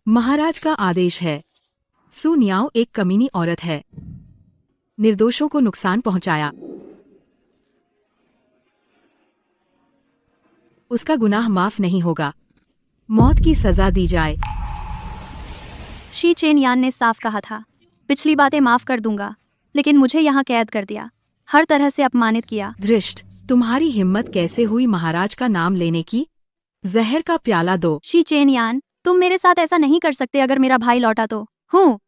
महाराज का आदेश है। सु नियाओ एक कमीनी औरत है, निर्दोषों को नुकसान पहुंचाया। उसका गुनाह माफ नहीं होगा, मौत की सजा दी जाए। शी चेनयान ने साफ कहा था, पिछली बातें माफ कर दूंगा, लेकिन मुझे यहाँ कैद कर दिया, हर तरह से अपमानित किया। धृष्ट, तुम्हारी हिम्मत कैसे हुई महाराज का नाम लेने की? जहर का प्याला दो। शी चेनयान, तुम मेरे साथ ऐसा नहीं कर सकते। अगर मेरा भाई लौटा तो हूँ।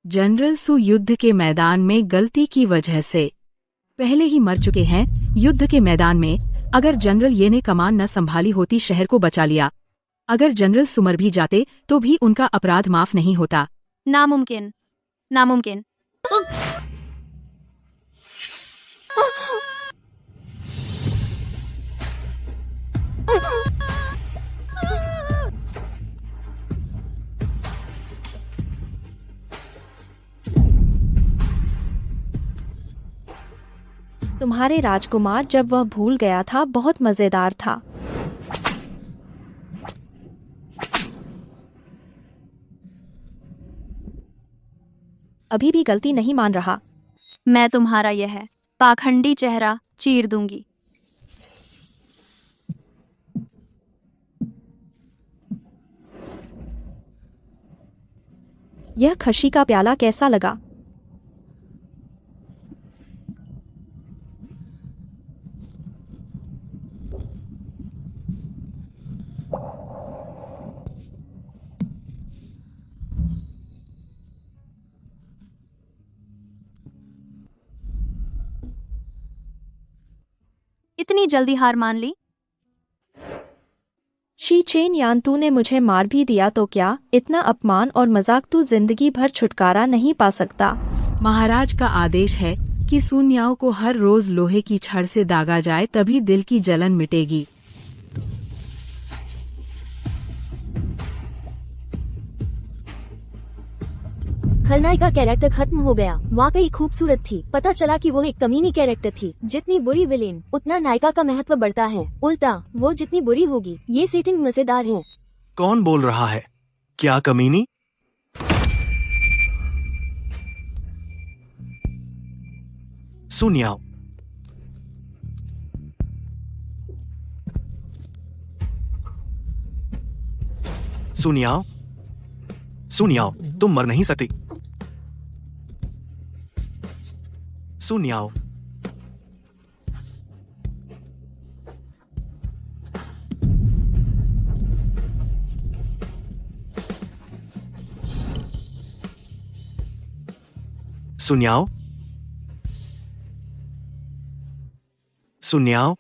जनरल सु युद्ध के मैदान में गलती की वजह से पहले ही मर चुके हैं। युद्ध के मैदान में अगर जनरल ये ने कमान न संभाली होती, शहर को बचा लिया। अगर जनरल सुमर भी जाते तो भी उनका अपराध माफ नहीं होता। नामुमकिन, नामुमकिन। तुम्हारे राजकुमार जब वह भूल गया था बहुत मजेदार था। अभी भी गलती नहीं मान रहा। मैं तुम्हारा यह पाखंडी चेहरा चीर दूंगी। यह खशी का प्याला कैसा लगा? इतनी जल्दी हार मान ली? शी चेनयान, तूने मुझे मार भी दिया तो क्या? इतना अपमान और मजाक, तू जिंदगी भर छुटकारा नहीं पा सकता। महाराज का आदेश है कि सु नियाओ को हर रोज लोहे की छड़ से दागा जाए, तभी दिल की जलन मिटेगी। खलनायिका कैरेक्टर खत्म हो गया। वाकई खूबसूरत थी। पता चला कि वो एक कमीनी कैरेक्टर थी। जितनी बुरी विलेन उतना नायिका का महत्व बढ़ता है। उल्टा वो जितनी बुरी होगी। ये सेटिंग मजेदार है। कौन बोल रहा है? क्या कमीनी? सु नियाओ, सु नियाओ, सु नियाओ, तुम मर नहीं सकती। सु नियाओ, सु नियाओ, सु नियाओ।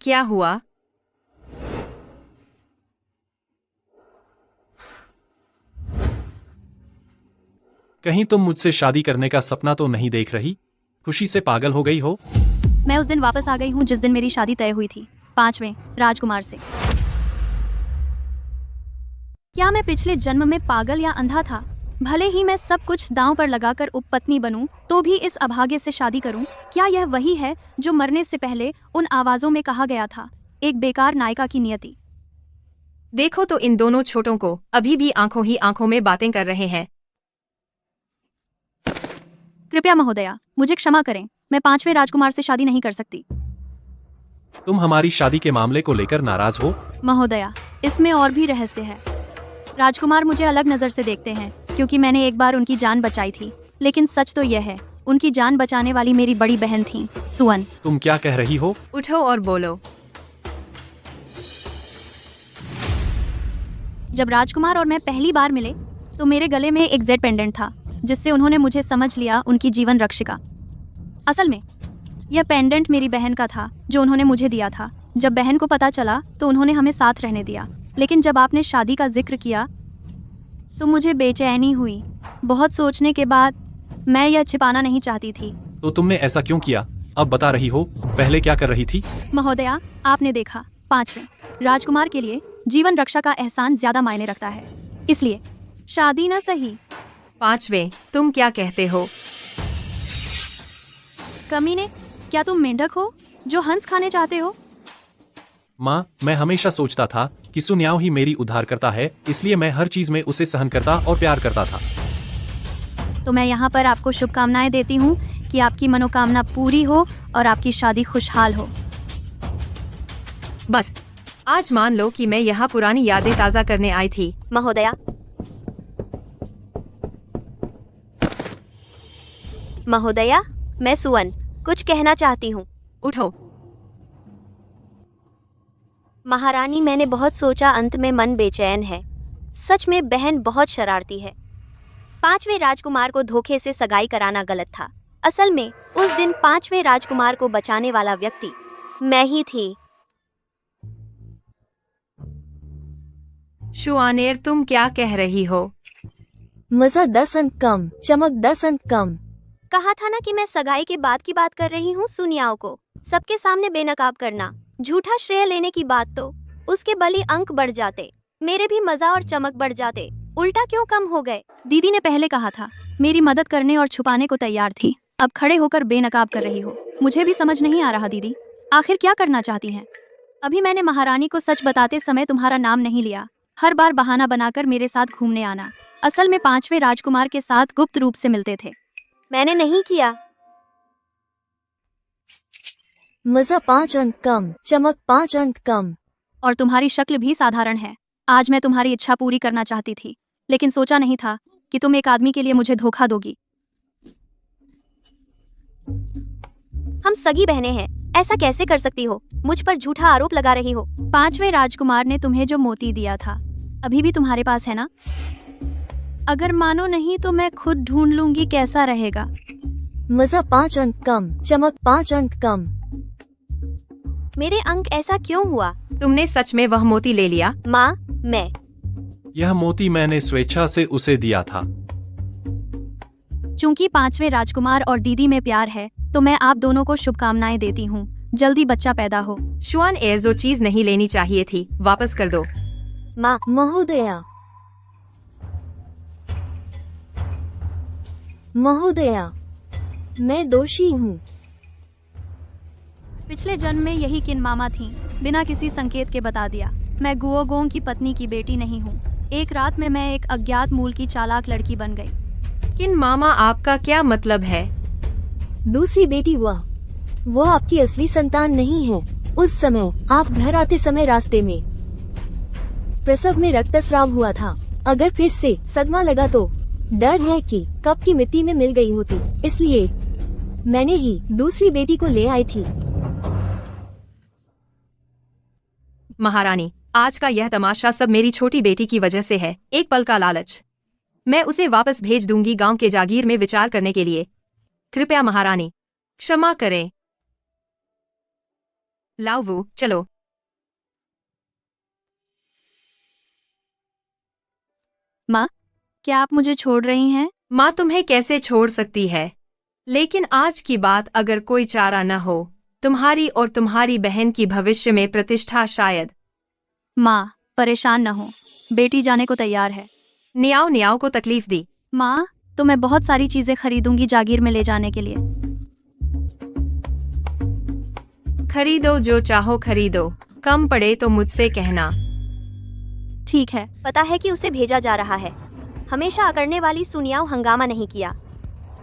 क्या हुआ? कहीं तुम मुझसे शादी करने का सपना तो नहीं देख रही? खुशी से पागल हो गई हो? मैं उस दिन वापस आ गई हूँ जिस दिन मेरी शादी तय हुई थी, 5वें राजकुमार से। क्या मैं पिछले जन्म में पागल या अंधा था? भले ही मैं सब कुछ दांव पर लगाकर उपपत्नी बनूं, तो भी इस अभागे से शादी करूं। क्या यह वही है जो मरने से पहले उन आवाजों में कहा गया था? एक बेकार नायिका की नियति। देखो तो इन दोनों छोटों को, अभी भी आंखों ही आंखों में बातें कर रहे हैं। कृपया महोदया, मुझे क्षमा करें, मैं 5वें राजकुमार से शादी नहीं कर सकती। तुम हमारी शादी के मामले को लेकर नाराज हो? महोदया, इसमें और भी रहस्य है। राजकुमार मुझे अलग नजर से देखते हैं क्योंकि मैंने एक बार उनकी जान बचाई थी, लेकिन सच तो यह है, उनकी जान बचाने वाली मेरी बड़ी बहन थी, सुअन। तुम क्या कह रही हो? उठो और बोलो। जब राजकुमार और मैं पहली बार मिले तो मेरे गले में एक जेड पेंडेंट था, जिससे उन्होंने मुझे समझ लिया उनकी जीवन रक्षिका। असल में यह पेंडेंट मेरी बहन का था जो उन्होंने मुझे दिया था। जब बहन को पता चला तो उन्होंने हमें साथ रहने दिया, लेकिन जब आपने शादी का जिक्र किया तो मुझे बेचैनी हुई। बहुत सोचने के बाद मैं यह छिपाना नहीं चाहती थी। तो तुमने ऐसा क्यों किया? अब बता रही हो, पहले क्या कर रही थी? महोदया, आपने देखा, 5वें राजकुमार के लिए जीवन रक्षा का एहसान ज्यादा मायने रखता है, इसलिए शादी न सही पांचवें, तुम क्या कहते हो? कमीने, क्या तुम मेंढक हो जो हंस खाने चाहते हो? माँ, मैं हमेशा सोचता था कि सुनियाओ ही मेरी उद्धारकर्ता है, इसलिए मैं हर चीज में उसे सहन करता और प्यार करता था। तो मैं यहाँ पर आपको शुभकामनाएं देती हूँ कि आपकी मनोकामना पूरी हो और आपकी शादी खुशहाल हो। बस आज मान लो कि मैं यहाँ पुरानी यादें ताज़ा करने आई थी। महोदया, महोदया, मैं सुवन कुछ कहना चाहती हूँ। उठो। महारानी, मैंने बहुत सोचा, अंत में मन बेचैन है। सच में बहन बहुत शरारती है। 5वें राजकुमार को धोखे से सगाई कराना गलत था। असल में उस दिन 5वें राजकुमार को बचाने वाला व्यक्ति मैं ही थी। शुआनेर, तुम क्या कह रही हो? मजा 10 अंक कम, चमक 10 अंक कम। कहा था ना कि मैं सगाई के बाद की बात कर रही हूँ। सुनियाओ को सबके सामने बेनकाब करना, झूठा श्रेय लेने की बात, तो उसके बली अंक बढ़ जाते, मेरे भी मजा और चमक बढ़ जाते। उल्टा क्यों कम हो गए? दीदी ने पहले कहा था, मेरी मदद करने और छुपाने को तैयार थी। अब खड़े होकर बेनकाब कर रही हो। मुझे भी समझ नहीं आ रहा दीदी, आखिर क्या करना चाहती हैं? अभी मैंने महारानी को सच बताते समय तुम्हारा नाम नहीं लिया। हर बार बहाना बनाकर मेरे साथ घूमने आना। असल में 5वें राजकुमार के साथ गुप्त रूप से मिलते थे। मैंने नहीं किया। मजा 5 अंक कम, चमक 5 अंक कम। और तुम्हारी शक्ल भी साधारण है। आज मैं तुम्हारी इच्छा पूरी करना चाहती थी, लेकिन सोचा नहीं था कि तुम एक आदमी के लिए मुझे धोखा दोगी। हम सगी बहनें हैं, ऐसा कैसे कर सकती हो? मुझ पर झूठा आरोप लगा रही हो। 5वें राजकुमार ने तुम्हें जो मोती दिया था अभी भी तुम्हारे पास है ना? अगर मानो नहीं तो मैं खुद ढूंढ लूंगी, कैसा रहेगा? मजा 5 अंक कम, चमक 5 अंक कम। मेरे अंक ऐसा क्यों हुआ? तुमने सच में वह मोती ले लिया? माँ, मैं यह मोती मैंने स्वेच्छा से उसे दिया था। चूंकि 5वें राजकुमार और दीदी में प्यार है, तो मैं आप दोनों को शुभकामनाएं देती हूँ। जल्दी बच्चा पैदा हो। शुआनेर, जो चीज नहीं लेनी चाहिए थी वापस कर दो। माँ, महोदया, महोदया, मैं दोषी हूँ। पिछले जन्म में यही किन मामा थीं, बिना किसी संकेत के बता दिया। मैं गुओगोंग की पत्नी की बेटी नहीं हूँ। एक रात में मैं एक अज्ञात मूल की चालाक लड़की बन गई। किन मामा, आपका क्या मतलब है? दूसरी बेटी वो आपकी असली संतान नहीं है। उस समय आप घर आते समय रास्ते में प्रसव में रक्तस्राव हुआ था। अगर फिर से सदमा लगा तो डर है कि कब की मिट्टी में मिल गई होती, इसलिए मैंने ही दूसरी बेटी को ले आई थी। महारानी, आज का यह तमाशा सब मेरी छोटी बेटी की वजह से है। एक पल का लालच। मैं उसे वापस भेज दूंगी गांव के जागीर में विचार करने के लिए। कृपया महारानी, क्षमा करें। लाओवू, चलो। माँ, क्या आप मुझे छोड़ रही हैं? माँ तुम्हें कैसे छोड़ सकती है? लेकिन आज की बात, अगर कोई चारा न हो, तुम्हारी और तुम्हारी बहन की भविष्य में प्रतिष्ठा शायद। माँ, परेशान न हो, बेटी जाने को तैयार है। नियाओ नियाओ को तकलीफ दी। माँ, तो मैं बहुत सारी चीजें खरीदूंगी जागीर में ले जाने के लिए। खरीदो जो चाहो खरीदो, कम पड़े तो मुझसे कहना। ठीक है। पता है कि उसे भेजा जा रहा है। हमेशा अकड़ने वाली सुनियाओ हंगामा नहीं किया।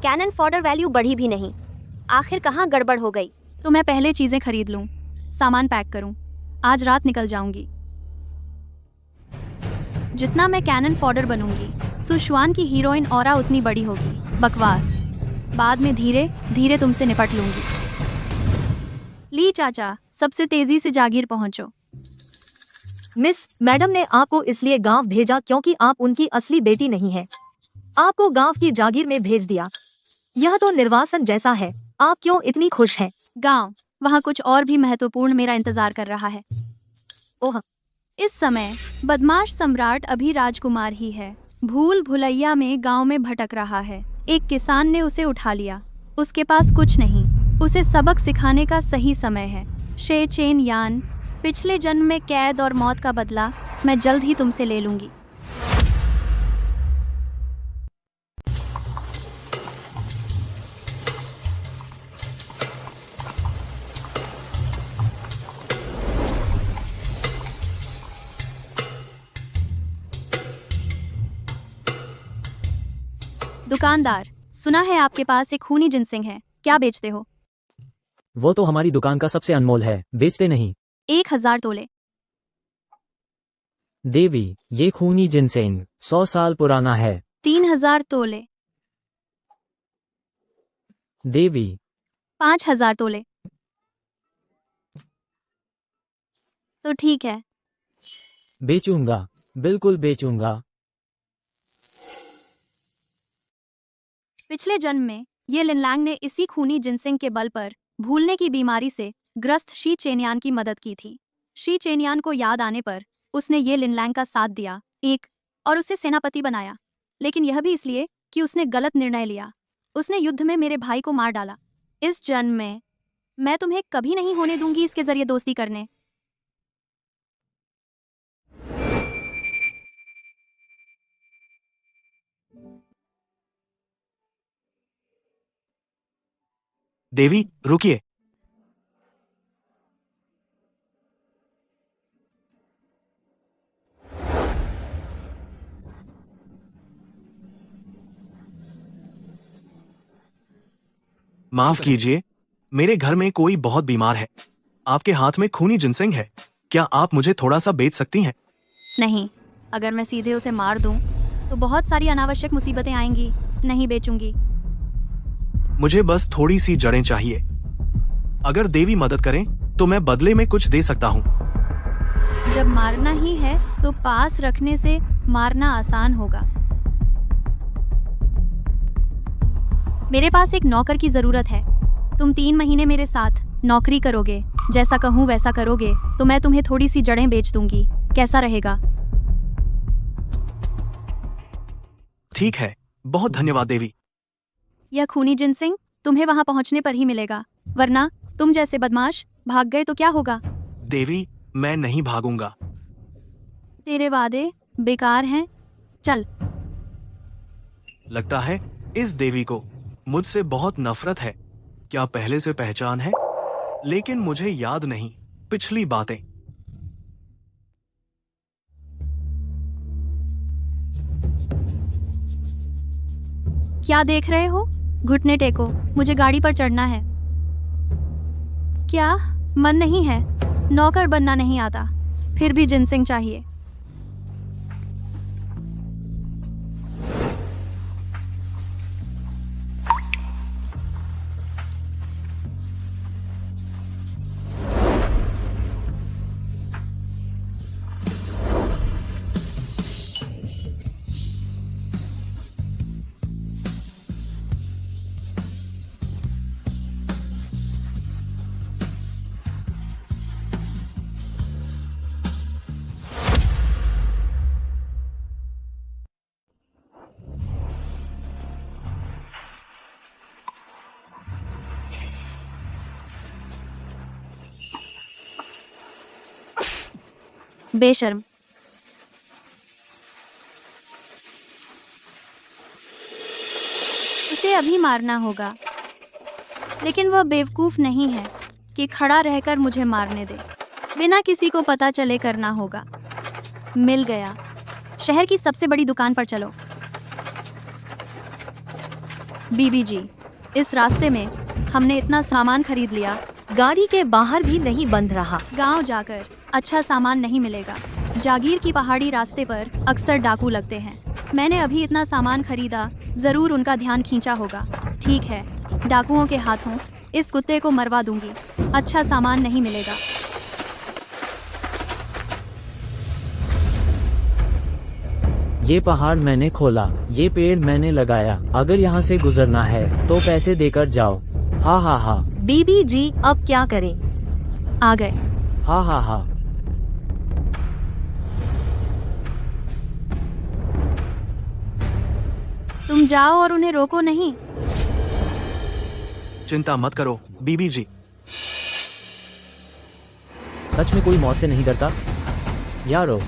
कैनन फॉडर वैल्यू बढ़ी भी नहीं। आखिर कहाँ गड़बड़ हो गई? तो मैं पहले चीजें खरीद लूं, सामान पैक करूं। आज रात निकल जाऊंगी। जितना मैं कैनन फॉडर बनूंगी, सुशवान की हीरोइन ऑरा उतनी बड़ी होगी। बकवास। बाद में धीरे धीरे तुमसे निपट लूंगी। ली चाचा, सबसे तेजी से जागीर पहुंचो। मिस, मैडम ने आपको इसलिए गांव भेजा क्योंकि आप उनकी असली बेटी नहीं है। आपको गांव की जागीर में भेज दिया। यह तो निर्वासन जैसा है। आप क्यों इतनी खुश हैं? गांव, वहाँ कुछ और भी महत्वपूर्ण मेरा इंतजार कर रहा है। ओह, इस समय बदमाश सम्राट अभी राजकुमार ही है। भूल भुलैया में गांव में भटक रहा है। एक किसान ने उसे उठा लिया। उसके पास कुछ नहीं। उसे सबक सिखाने का सही समय है। शे चेन यान, पिछले जन्म में कैद और मौत का बदला मैं जल्द ही तुमसे ले लूंगी। दुकानदार, सुना है आपके पास एक खूनी जिनसिंग है, क्या बेचते हो? वो तो हमारी दुकान का सबसे अनमोल है, बेचते नहीं। 1000 तोले। देवी, ये खूनी जिनसेंग 100 साल पुराना है। 3000 तोले। देवी, 5000 तोले। तो ठीक है। बेचूंगा, बिल्कुल बेचूंगा। पिछले जन्म में ये लिनलैंग ने इसी खूनी जिनसिंग के बल पर भूलने की बीमारी से ग्रस्त शी चेनियान की मदद की थी। शी चेनियान को याद आने पर उसने ये लिनलैंग का साथ दिया और उसे सेनापति बनाया, लेकिन यह भी इसलिए कि उसने गलत निर्णय लिया। उसने युद्ध में मेरे भाई को मार डाला। इस जन्म में मैं तुम्हें कभी नहीं होने दूंगी इसके जरिए दोस्ती करने। देवी, रुकिए। माफ कीजिए, मेरे घर में कोई बहुत बीमार है। आपके हाथ में खूनी जिनसिंग है, क्या आप मुझे थोड़ा सा बेच सकती हैं? नहीं, अगर मैं सीधे उसे मार दूं तो बहुत सारी अनावश्यक मुसीबतें आएंगी। नहीं बेचूंगी। मुझे बस थोड़ी सी जड़ें चाहिए। अगर देवी मदद करें तो मैं बदले में कुछ दे सकता हूँ। जब मारना ही है तो पास रखने से मारना आसान होगा। मेरे पास एक नौकर की जरूरत है। तुम 3 महीने मेरे साथ नौकरी करोगे, जैसा कहूँ वैसा करोगे तो मैं तुम्हें थोड़ी सी जड़ें बेच दूंगी। कैसा रहेगा? ठीक है, बहुत धन्यवाद देवी। यह खूनी जिनसिंग तुम्हें वहां पहुंचने पर ही मिलेगा, वरना तुम जैसे बदमाश भाग गए तो क्या होगा? देवी, मैं नहीं भागूंगा। तेरे वादे बेकार हैं। चल। लगता है इस देवी को मुझसे बहुत नफरत है। क्या पहले से पहचान है? लेकिन मुझे याद नहीं पिछली बातें। क्या देख रहे हो? घुटने टेको, मुझे गाड़ी पर चढ़ना है। क्या मन नहीं है? नौकर बनना नहीं आता, फिर भी जिनसिंग चाहिए। बेशर्म। उसे अभी मारना होगा, लेकिन वह बेवकूफ नहीं है कि खड़ा रहकर मुझे मारने दे। बिना किसी को पता चले करना होगा। मिल गया। शहर की सबसे बड़ी दुकान पर चलो। बीबी जी, इस रास्ते में हमने इतना सामान खरीद लिया, गाड़ी के बाहर भी नहीं बंद रहा। गांव जाकर अच्छा सामान नहीं मिलेगा। जागीर की पहाड़ी रास्ते पर अक्सर डाकू लगते हैं। मैंने अभी इतना सामान खरीदा, जरूर उनका ध्यान खींचा होगा। ठीक है, डाकुओं के हाथों इस कुत्ते को मरवा दूंगी। अच्छा सामान नहीं मिलेगा। ये पहाड़ मैंने खोला, ये पेड़ मैंने लगाया। अगर यहाँ से गुजरना है तो पैसे देकर जाओ। हा हा हा। बीबी जी, अब क्या करें? आ गए। हा हा हा। तुम जाओ और उन्हें रोको नहीं। चिंता मत करो बीबी जी। सच में कोई मौत से नहीं डरता? यारो,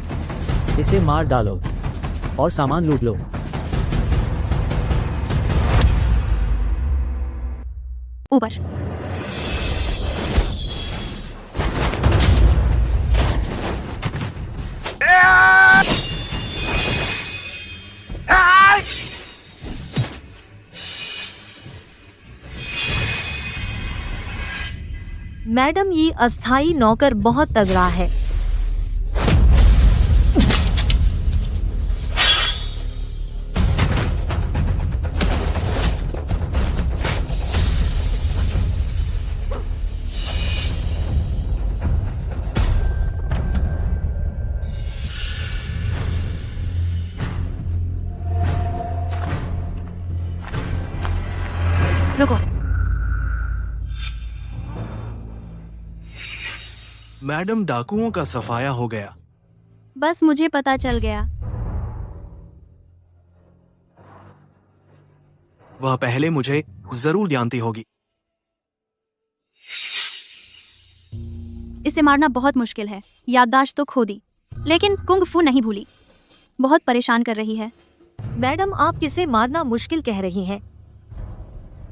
इसे मार डालो और सामान लूट लो। ऊपर। मैडम ये अस्थाई नौकर बहुत तगड़ा है। रुको। मैडम डाकुओं का सफाया हो गया। बस मुझे पता चल गया। वह पहले मुझे जरूर जानती होगी। इसे मारना बहुत मुश्किल है। याददाश्त तो खो दी, लेकिन कुंग फू नहीं भूली। बहुत परेशान कर रही है। मैडम आप किसे मारना मुश्किल कह रही हैं?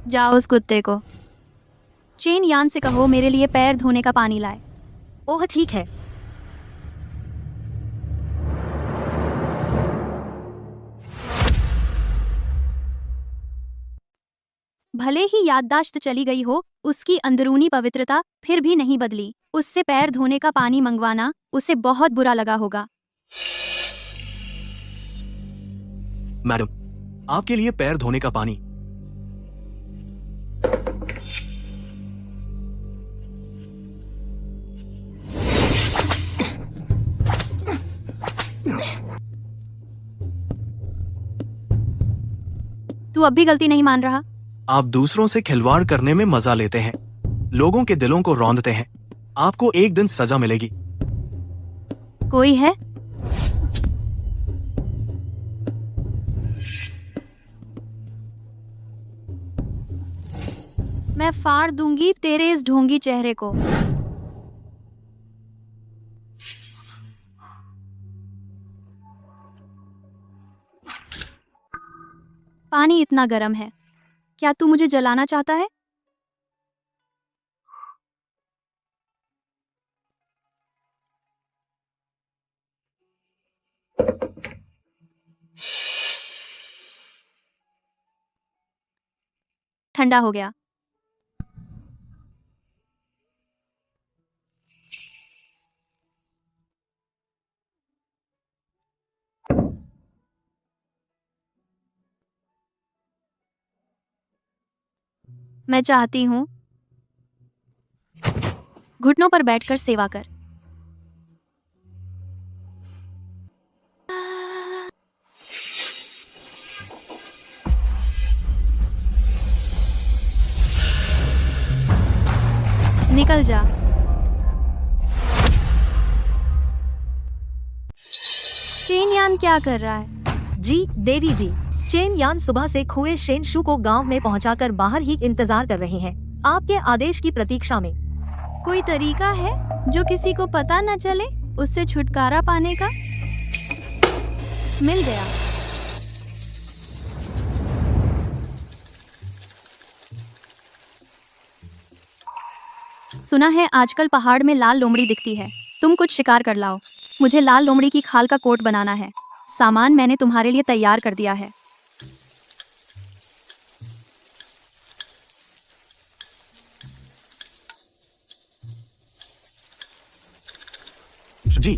जाओ उस कुत्ते को चेन यान से कहो मेरे लिए पैर धोने का पानी लाए। ओह ठीक है। भले ही याददाश्त चली गई हो, उसकी अंदरूनी पवित्रता फिर भी नहीं बदली। उससे पैर धोने का पानी मंगवाना उसे बहुत बुरा लगा होगा। मैडम, आपके लिए पैर धोने का पानी। तू अब भी गलती नहीं मान रहा? आप दूसरों से खिलवाड़ करने में मजा लेते हैं, लोगों के दिलों को रौंदते हैं। आपको एक दिन सजा मिलेगी। कोई है? मैं फाड़ दूंगी तेरे इस ढोंगी चेहरे को। पानी इतना गर्म है, क्या तू मुझे जलाना चाहता है? ठंडा हो गया। मैं चाहती हूँ घुटनों पर बैठकर सेवा कर। निकल जा। चेन यान क्या कर रहा है? जी देवी जी, चेन यान सुबह से खुए शेनशु को गांव में पहुंचाकर बाहर ही इंतजार कर रहे हैं, आपके आदेश की प्रतीक्षा में। कोई तरीका है जो किसी को पता न चले उससे छुटकारा पाने का? मिल गया। सुना है आजकल पहाड़ में लाल लोमड़ी दिखती है। तुम कुछ शिकार कर लाओ। मुझे लाल लोमड़ी की खाल का कोट बनाना है। सामान मैंने तुम्हारे लिए तैयार कर दिया है। जी।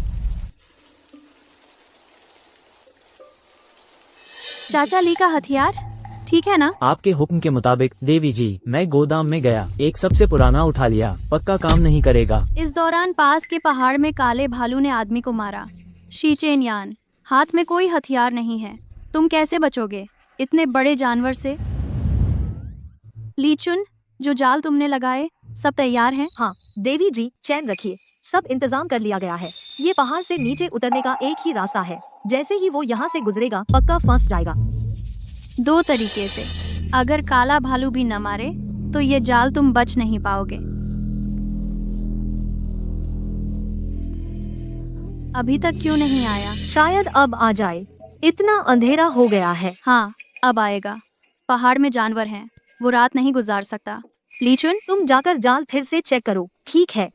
चाचा ली का हथियार ठीक है ना? आपके हुक्म के मुताबिक देवी जी, मैं गोदाम में गया, एक सबसे पुराना उठा लिया, पक्का काम नहीं करेगा। इस दौरान पास के पहाड़ में काले भालू ने आदमी को मारा। शीचेन यान, हाथ में कोई हथियार नहीं है, तुम कैसे बचोगे इतने बड़े जानवर से? लीचुन, जो जाल तुमने लगाए सब तैयार हैं? हाँ देवी जी, चैन रखिए, सब इंतजाम कर लिया गया है। ये पहाड़ से नीचे उतरने का एक ही रास्ता है, जैसे ही वो यहाँ से गुजरेगा पक्का फंस जाएगा। 2 तरीके से, अगर काला भालू भी न मारे तो ये जाल तुम बच नहीं पाओगे। अभी तक क्यों नहीं आया? शायद अब आ जाए, इतना अंधेरा हो गया है। हाँ, अब आएगा। पहाड़ में जानवर हैं, वो रात नहीं गुजार सकता। लीचुन, तुम जाकर जाल फिर से चेक करो, ठीक है?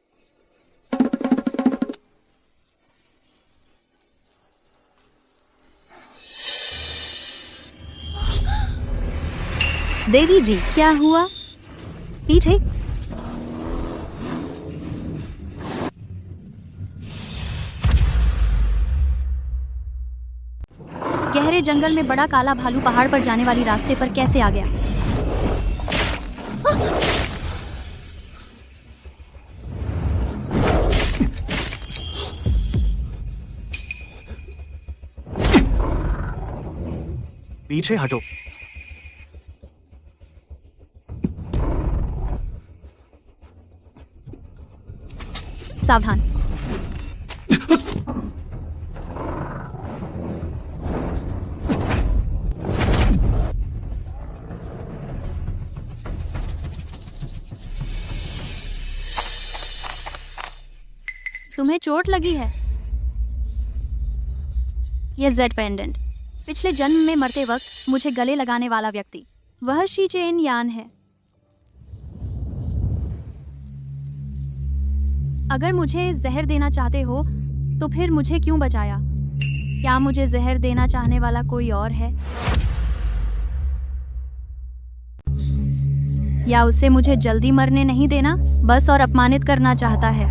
देवी जी, क्या हुआ? पीछे। जंगल में बड़ा काला भालू पहाड़ पर जाने वाली रास्ते पर कैसे आ गया? पीछे हटो। सावधान। तुम्हें चोट लगी है? यह जेड पेंडेंट पिछले जन्म में मरते वक्त मुझे गले लगाने वाला व्यक्ति, वह शी चेन यान है। अगर मुझे जहर देना चाहते हो तो फिर मुझे क्यों बचाया? क्या मुझे जहर देना चाहने वाला कोई और है, या उसे मुझे जल्दी मरने नहीं देना बस और अपमानित करना चाहता है?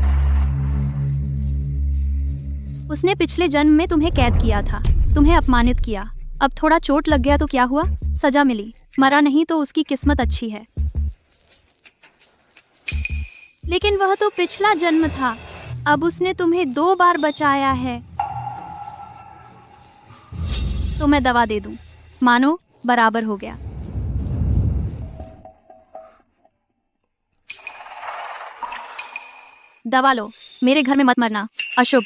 उसने पिछले जन्म में तुम्हें कैद किया था, तुम्हें अपमानित किया। अब थोड़ा चोट लग गया तो क्या हुआ? सजा मिली। मरा नहीं तो उसकी किस्मत अच्छी है। लेकिन वह तो पिछला जन्म था। अब उसने तुम्हें 2 बार बचाया है। तो मैं दवा दे दूं, मानो बराबर हो गया। दवा लो, मेरे घर में मत मरना, अशुभ।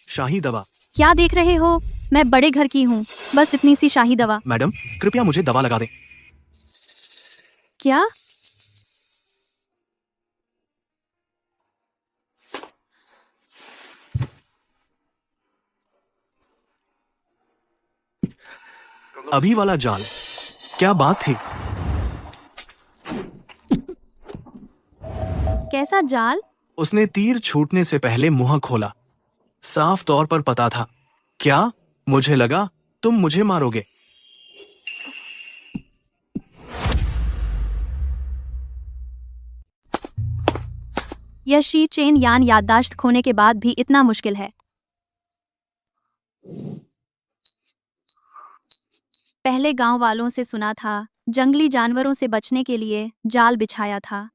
शाही दवा। क्या देख रहे हो? मैं बड़े घर की हूँ, बस इतनी सी शाही दवा। मैडम, कृपया मुझे दवा लगा दें। क्या? अभी वाला जाल, क्या बात थी? कैसा जाल? उसने तीर छूटने से पहले मुंह खोला। साफ तौर पर पता था। क्या? मुझे लगा तुम मुझे मारोगे। यह शी चेन यान याददाश्त खोने के बाद भी इतना मुश्किल है। पहले गांव वालों से सुना था, जंगली जानवरों से बचने के लिए जाल बिछाया था।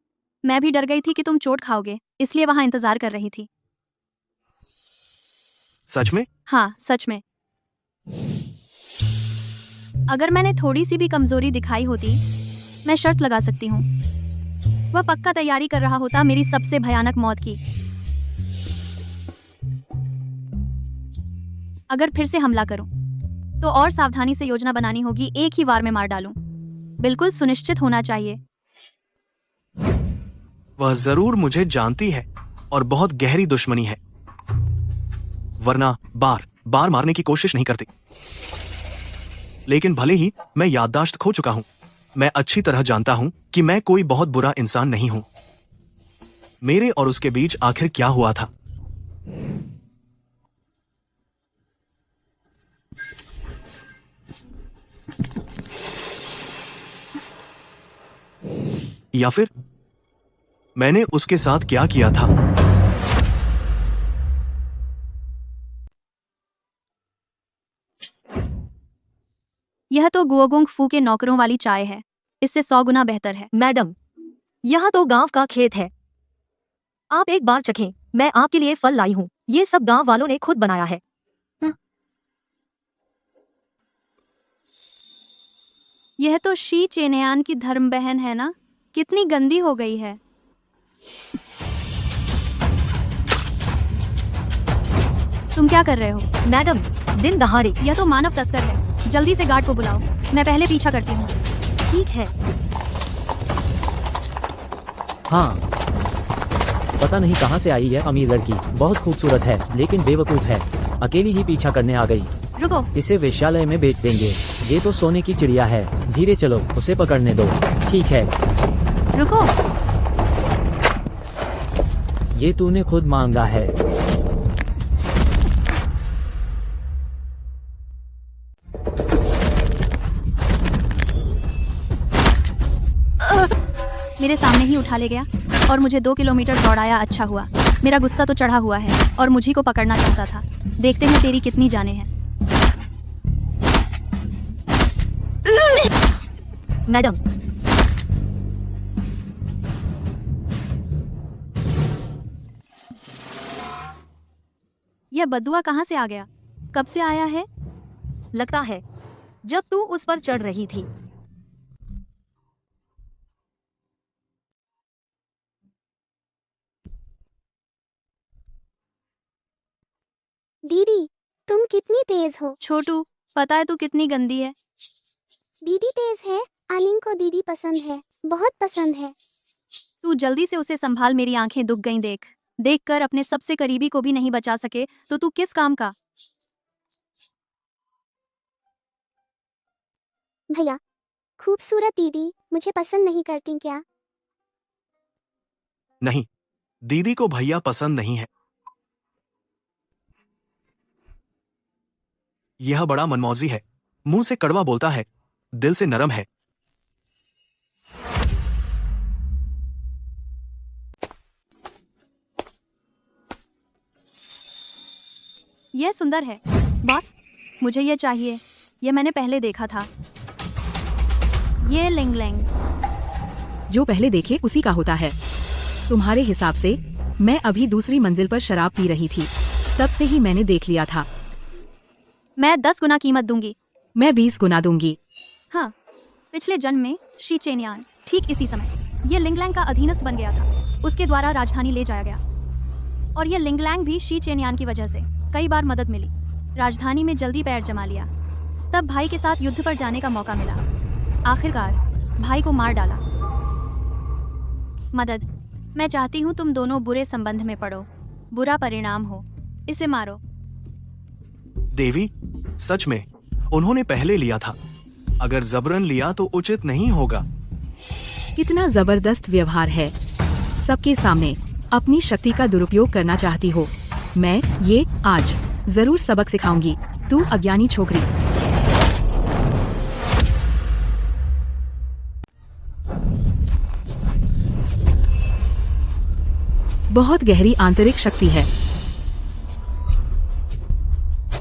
मैं भी डर गई थी कि तुम चोट खाओगे, इसलिए वहां इंतजार कर रही थी। सच में? हाँ, सच में। अगर मैंने थोड़ी सी भी कमजोरी दिखाई होती, मैं शर्त लगा सकती हूँ, वह पक्का तैयारी कर रहा होता मेरी सबसे भयानक मौत की। अगर फिर से हमला करूं, तो और सावधानी से योजना बनानी होगी, एक ही वार में मार डालूं। बिल्कुल सुनिश्चित होना चाहिए। वह जरूर मुझे जानती है और बहुत गहरी दुश्मनी है, वरना बार बार मारने की कोशिश नहीं करती। लेकिन भले ही मैं याददाश्त खो चुका हूं, मैं अच्छी तरह जानता हूं कि मैं कोई बहुत बुरा इंसान नहीं हूं। मेरे और उसके बीच आखिर क्या हुआ था? या फिर मैंने उसके साथ क्या किया था? यह तो गुओगोंग फू के नौकरों वाली चाय है, इससे 100 गुना बेहतर है। मैडम, यहाँ तो गांव का खेत है, आप एक बार चखें। मैं आपके लिए फल लाई हूँ, ये सब गांव वालों ने खुद बनाया है। यह तो शी चेनयान की धर्म बहन है ना? कितनी गंदी हो गई है। तुम क्या कर रहे हो? मैडम, दिन दहाड़े। यह तो मानव तस्कर है, जल्दी से गार्ड को बुलाओ, मैं पहले पीछा करती हूँ। ठीक है। हाँ, पता नहीं कहाँ से आई है अमीर लड़की, बहुत खूबसूरत है लेकिन बेवकूफ है, अकेली ही पीछा करने आ गई। रुको, इसे वेश्यालय में बेच देंगे। ये तो सोने की चिड़िया है, धीरे चलो, उसे पकड़ने दो। ठीक है। रुको। ये तूने खुद मांगा है। मेरे सामने ही उठा ले गया और मुझे 2 किलोमीटर दौड़ाया। अच्छा हुआ, मेरा गुस्सा तो चढ़ा हुआ है और मुझी को पकड़ना चाहता था। देखते हैं तेरी कितनी जाने हैं। मैडम, यह बदुआ कहाँ से आ गया? कब से आया है? लगता है जब तू उस पर चढ़ रही थी। दीदी, तुम कितनी तेज हो। छोटू, पता है तू कितनी गंदी है। दीदी तेज है। अनिंग को दीदी पसंद है, बहुत पसंद है। तू जल्दी से उसे संभाल, मेरी आंखें दुख गईं देखकर अपने सबसे करीबी को भी नहीं बचा सके तो तू किस काम का? भैया, खूबसूरत दीदी मुझे पसंद नहीं करती क्या? नहीं, दीदी को भैया पसंद नहीं है। यह बड़ा मनमौजी है, मुंह से कड़वा बोलता है, दिल से नरम है। यह सुंदर है बॉस, मुझे यह चाहिए। यह मैंने पहले देखा था। ये लिंग लैंग। जो पहले देखे उसी का होता है। तुम्हारे हिसाब से मैं अभी दूसरी मंजिल पर शराब पी रही थी, तब से ही मैंने देख लिया था। मैं 10 गुना कीमत दूंगी। मैं 20 गुना दूंगी। हाँ, पिछले जन्म में शी चेनियान ठीक इसी समय ये लिंगलैंग का अधीनस्थ बन गया था। उसके द्वारा राजधानी ले जाया गया और ये लिंगलैंग भी शी चेनियान की वजह से कई बार मदद मिली। राजधानी में जल्दी पैर जमा लिया, तब भाई के साथ युद्ध पर जाने का मौका मिला। आखिरकार भाई को मार डाला। मदद, मैं चाहती हूँ तुम दोनों बुरे संबंध में पड़ो, बुरा परिणाम हो। इसे मारो। देवी, सच में उन्होंने पहले लिया था। अगर जबरन लिया तो उचित नहीं होगा। कितना जबरदस्त व्यवहार है। सबके सामने अपनी शक्ति का दुरुपयोग करना चाहती हो। मैं ये आज जरूर सबक सिखाऊंगी। तू अज्ञानी छोकरी। बहुत गहरी आंतरिक शक्ति है।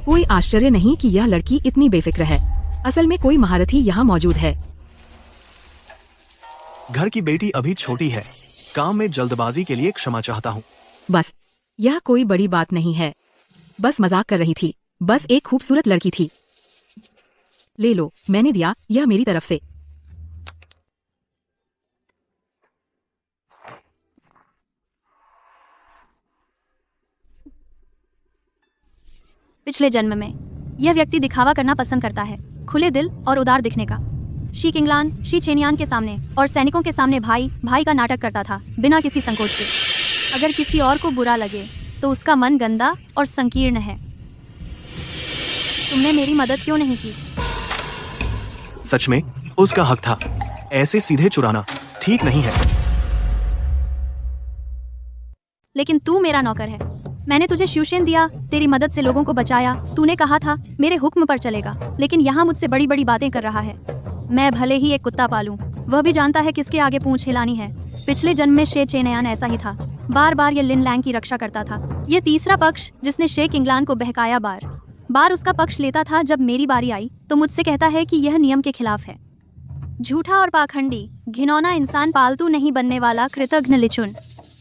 कोई आश्चर्य नहीं कि यह लड़की इतनी बेफिक्र है। असल में कोई महारथी यहाँ मौजूद है। घर की बेटी अभी छोटी है। काम में जल्दबाजी के लिए क्षमा चाहता हूँ। बस, यह कोई बड़ी बात नहीं है। बस मजाक कर रही थी। बस एक खूबसूरत लड़की थी। ले लो, मैंने दिया, यह मेरी तरफ से। पिछले जन्म में यह व्यक्ति दिखावा करना पसंद करता है, खुले दिल और उदार दिखने का। शी किंगलान शी चेनियान के सामने और सैनिकों के सामने भाई का नाटक करता था, बिना किसी संकोच के। अगर किसी और को बुरा लगे तो उसका मन गंदा और संकीर्ण है। तुमने मेरी मदद क्यों नहीं की? सच में उसका हक था। ऐसे सीधे चुराना ठीक नहीं है। लेकिन तू मेरा नौकर है। मैंने तुझे श्यूशेन दिया, तेरी मदद से लोगों को बचाया। तूने कहा था मेरे हुक्म पर चलेगा, लेकिन यहाँ मुझसे बड़ी बड़ी बातें कर रहा है। मैं भले ही एक कुत्ता पालूं, वह भी जानता है किसके आगे पूंछ हिलानी है। पिछले जन्म में शे चेनयान ऐसा ही था। बार बार ये लिन लैंग की रक्षा करता था। ये तीसरा पक्ष जिसने शे किंगलान को बहकाया। बार उसका पक्ष लेता था। जब मेरी बारी आई तो मुझसे कहता है कि यह नियम के खिलाफ है। झूठा और पाखंडी, घिनौना इंसान, पालतू नहीं बनने वाला कृतघ्न लिचुन।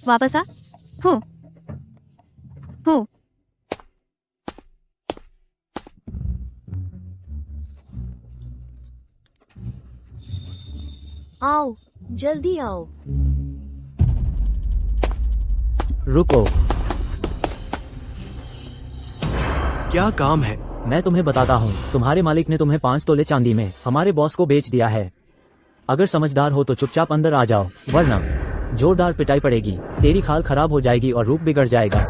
वापस आ। हूँ आओ, जल्दी आओ। रुको, क्या काम है? मैं तुम्हें बताता हूँ। तुम्हारे मालिक ने तुम्हें 5 तोले चांदी में हमारे बॉस को बेच दिया है। अगर समझदार हो तो चुपचाप अंदर आ जाओ, वरना जोरदार पिटाई पड़ेगी, तेरी खाल खराब हो जाएगी और रूप बिगड़ जाएगा।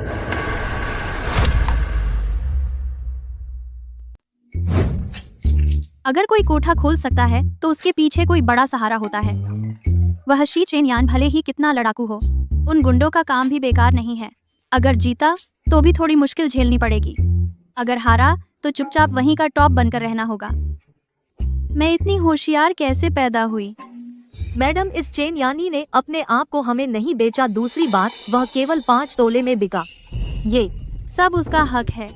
अगर कोई कोठा खोल सकता है तो उसके पीछे कोई बड़ा सहारा होता है। वह शी चेनयान भले ही कितना लड़ाकू हो, उन गुंडों का काम भी बेकार नहीं है। अगर जीता तो भी थोड़ी मुश्किल झेलनी पड़ेगी। अगर हारा तो चुपचाप वहीं का टॉप बनकर रहना होगा। मैं इतनी होशियार कैसे पैदा हुई? मैडम, इस चेनयानी ने अपने आप को हमें नहीं बेचा। दूसरी बात, वह केवल 5 तोले में बिका। ये सब उसका हक है।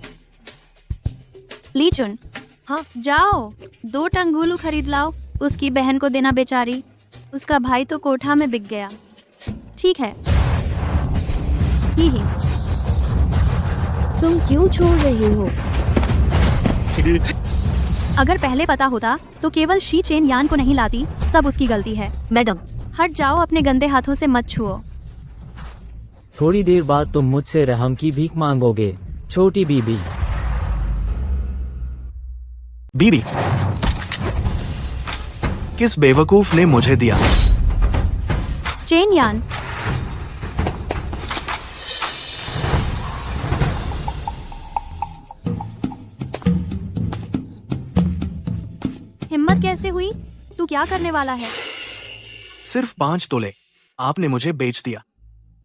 लीचुन, हाँ, जाओ 2 टंगुलू खरीद लाओ। उसकी बहन को देना बेचारी। उसका भाई तो कोठा में बिक गया। ठीक है। ही। तुम क्यों छोड़ रहे हो? अगर पहले पता होता तो केवल शी चेन यान को नहीं लाती। सब उसकी गलती है। मैडम, हट जाओ, अपने गंदे हाथों से मत छुओ। थोड़ी देर बाद तुम मुझसे रहम की भीख मांगोगे, छोटी बीबी। बीबी, किस बेवकूफ ने मुझे दिया? चेन यान। हिम्मत कैसे हुई? तू क्या करने वाला है? सिर्फ 5 तोले आपने मुझे बेच दिया।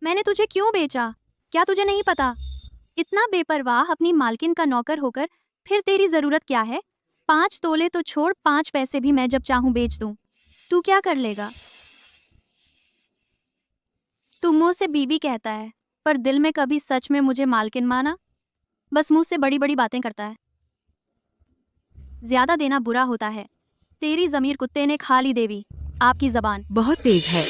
मैंने तुझे क्यों बेचा? क्या तुझे नहीं पता? इतना बेपरवाह अपनी मालकिन का नौकर होकर फिर तेरी जरूरत क्या है? 5 तोले तो छोड़, 5 पैसे भी मैं जब चाहूं बेच दूं। तू क्या कर लेगा? तू मुंह से बीबी कहता है, पर दिल में कभी सच में मुझे मालकिन माना? बस मुंह से बड़ी बड़ी बातें करता है। ज्यादा देना बुरा होता है। तेरी जमीर कुत्ते ने खा ली देवी। आपकी जबान बहुत तेज है।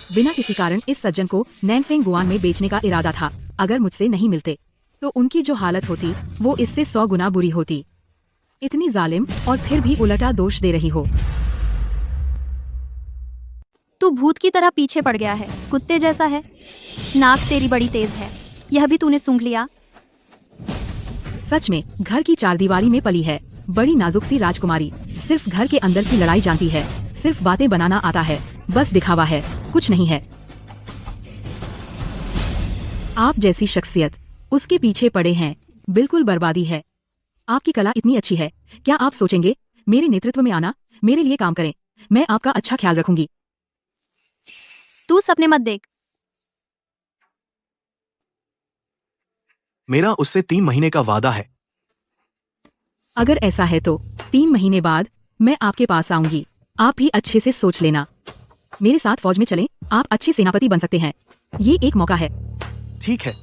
बिना किसी कारण इस सज्जन को नैनफेंग गुआन में बेचने का इरादा था। अगर मुझसे नहीं मिलते तो उनकी जो हालत होती वो इससे 100 गुना बुरी होती। इतनी जालिम और फिर भी उलटा दोष दे रही हो। तू भूत की तरह पीछे पड़ गया है। कुत्ते जैसा है। नाक तेरी बड़ी तेज है। यह भी तूने सूंघ लिया। सच में घर की चारदीवारी में पली है। बड़ी नाजुक सी राजकुमारी। सिर्फ घर के अंदर की लड़ाई जानती है। सिर्फ बातें बनाना आता है। बस दिखावा है, कुछ नहीं है। आप जैसी शख्सियत उसके पीछे पड़े हैं। बिल्कुल बर्बादी है। आपकी कला इतनी अच्छी है, क्या आप सोचेंगे मेरे नेतृत्व में आना, मेरे लिए काम करें? मैं आपका अच्छा ख्याल रखूंगी। तू सपने मत देख। मेरा उससे 3 महीने का वादा है। अगर ऐसा है तो 3 महीने बाद मैं आपके पास आऊंगी। आप भी अच्छे से सोच लेना। मेरे साथ फौज में चलें, आप अच्छे सेनापति बन सकते हैं। ये एक मौका है। ठीक है।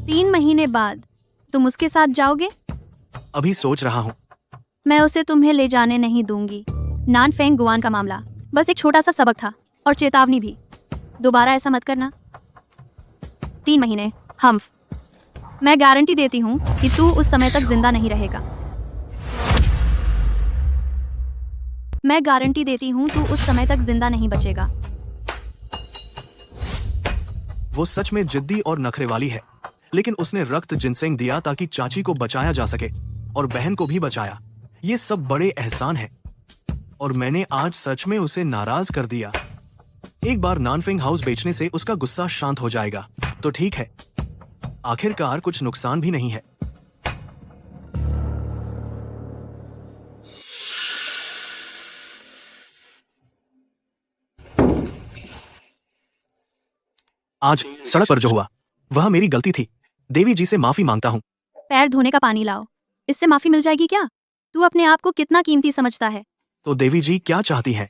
तीन महीने बाद तुम उसके साथ जाओगे? अभी सोच रहा हूँ। मैं उसे तुम्हें ले जाने नहीं दूंगी। नानफेंग गुआन का मामला बस एक छोटा सा सबक था और चेतावनी भी। दोबारा ऐसा मत करना। 3 महीने हम्फ। मैं गारंटी देती हूँ कि तू उस समय तक जिंदा नहीं रहेगा। मैं गारंटी देती हूँ तू उस समय तक जिंदा नहीं बचेगा। वो सच में जिद्दी और नखरे वाली है, लेकिन उसने रक्त जिनसेंग दिया ताकि चाची को बचाया जा सके और बहन को भी बचाया। ये सब बड़े एहसान है और मैंने आज सच में उसे नाराज कर दिया। एक बार नानफेंग हाउस बेचने से उसका गुस्सा शांत हो जाएगा तो ठीक है। आखिरकार कुछ नुकसान भी नहीं है। आज सड़क पर जो हुआ वह मेरी गलती थी। देवी जी से माफी मांगता हूँ। पैर धोने का पानी लाओ। इससे माफी मिल जाएगी क्या? तू अपने आप को कितना कीमती समझता है? तो देवी जी क्या चाहती हैं?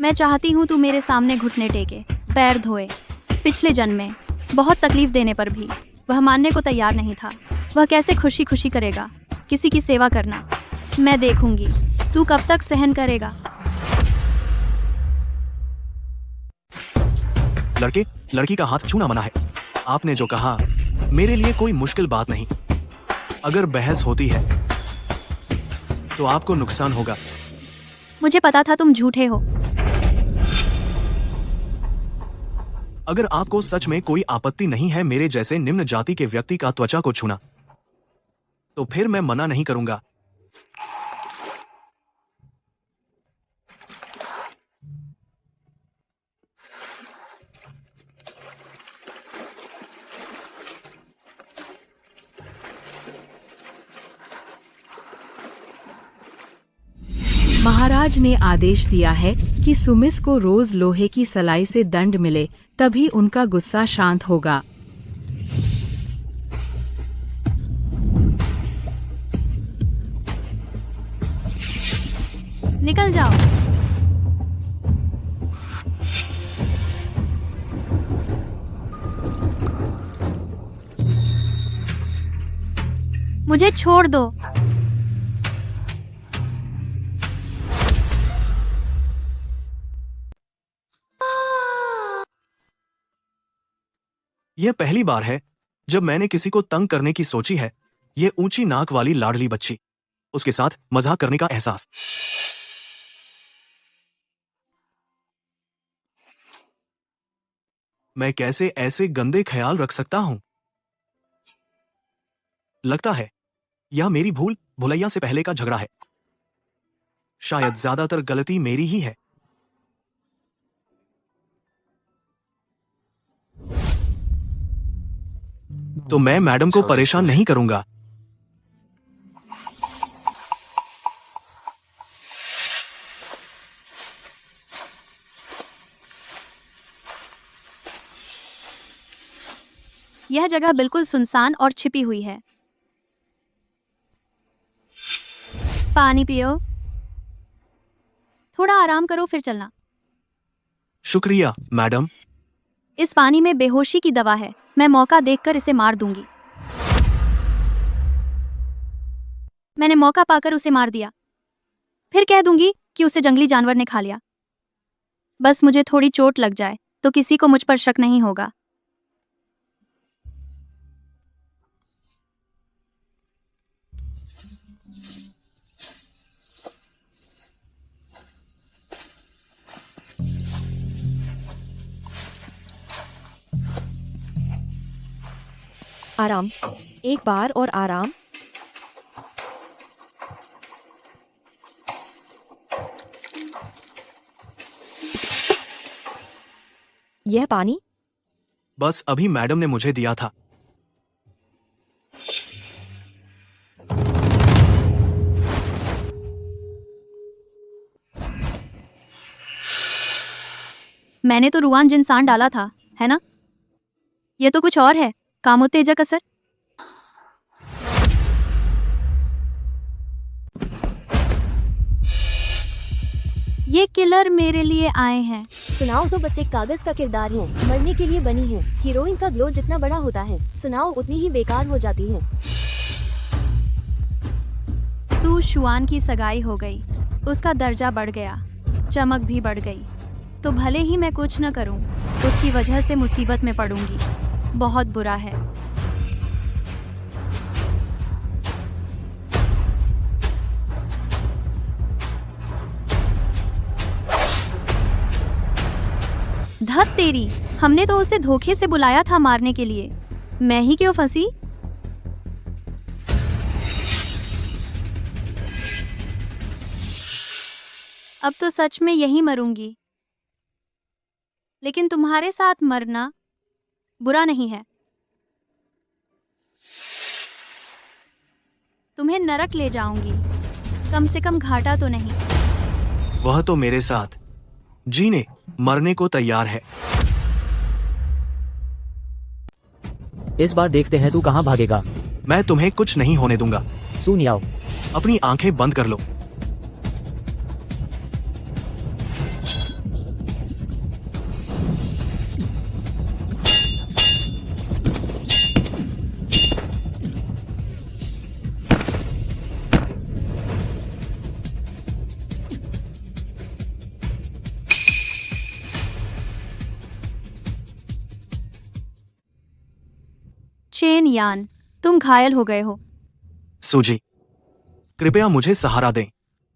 मैं चाहती हूँ तू मेरे सामने घुटने टेके, पैर धोए। पिछले जन्म में बहुत तकलीफ देने पर भी वह मानने को तैयार नहीं था। वह कैसे खुशी खुशी करेगा किसी की सेवा करना। मैं देखूंगी तू कब तक सहन करेगा। लड़की का हाथ छूना मना है। आपने जो कहा मेरे लिए कोई मुश्किल बात नहीं। अगर बहस होती है तो आपको नुकसान होगा। मुझे पता था तुम झूठे हो। अगर आपको सच में कोई आपत्ति नहीं है मेरे जैसे निम्न जाति के व्यक्ति का त्वचा को छूना, तो फिर मैं मना नहीं करूंगा। महाराज ने आदेश दिया है कि सुमिस को रोज लोहे की सलाई से दंड मिले, तभी उनका गुस्सा शांत होगा। निकल जाओ। मुझे छोड़ दो। यह पहली बार है जब मैंने किसी को तंग करने की सोची है। ये ऊंची नाक वाली लाडली बच्ची, उसके साथ मजाक करने का एहसास। मैं कैसे ऐसे गंदे ख्याल रख सकता हूं? लगता है यह मेरी भुलैया से पहले का झगड़ा है। शायद ज्यादातर गलती मेरी ही है। तो मैं मैडम को परेशान नहीं करूंगा। यह जगह बिल्कुल सुनसान और छिपी हुई है। पानी पियो, थोड़ा आराम करो फिर चलना। शुक्रिया मैडम। इस पानी में बेहोशी की दवा है। मैं मौका देखकर इसे मार दूंगी। मैंने मौका पाकर उसे मार दिया। फिर कह दूंगी कि उसे जंगली जानवर ने खा लिया। बस मुझे थोड़ी चोट लग जाए तो किसी को मुझ पर शक नहीं होगा। आराम, एक बार और आराम। यह पानी बस अभी मैडम ने मुझे दिया था। मैंने तो रुआन जिनसान डाला था, है ना? ये तो कुछ और है। कामोत्तेजक असर। ये किलर मेरे लिए आए हैं। सुनाओ तो बस एक कागज का किरदार है, मरने के लिए बनी है। हीरोइन का ग्लो जितना बड़ा होता है, सुनाओ उतनी ही बेकार हो जाती है। सू शुआन की सगाई हो गई, उसका दर्जा बढ़ गया, चमक भी बढ़ गई। तो भले ही मैं कुछ न करूं, उसकी वजह से मुसीबत में पड़ूंगी। बहुत बुरा है। धत तेरी, हमने तो उसे धोखे से बुलाया था मारने के लिए। मैं ही क्यों फंसी? अब तो सच में यही मरूंगी। लेकिन तुम्हारे साथ मरना बुरा नहीं है। तुम्हें नरक ले जाऊंगी, कम से कम घाटा तो नहीं। वह तो मेरे साथ जीने मरने को तैयार है। इस बार देखते हैं तू कहाँ भागेगा। मैं तुम्हें कुछ नहीं होने दूंगा। सुन याओ, अपनी आंखें बंद कर लो। चेन यान, तुम घायल हो गए हो। सूजी, कृपया मुझे सहारा दें।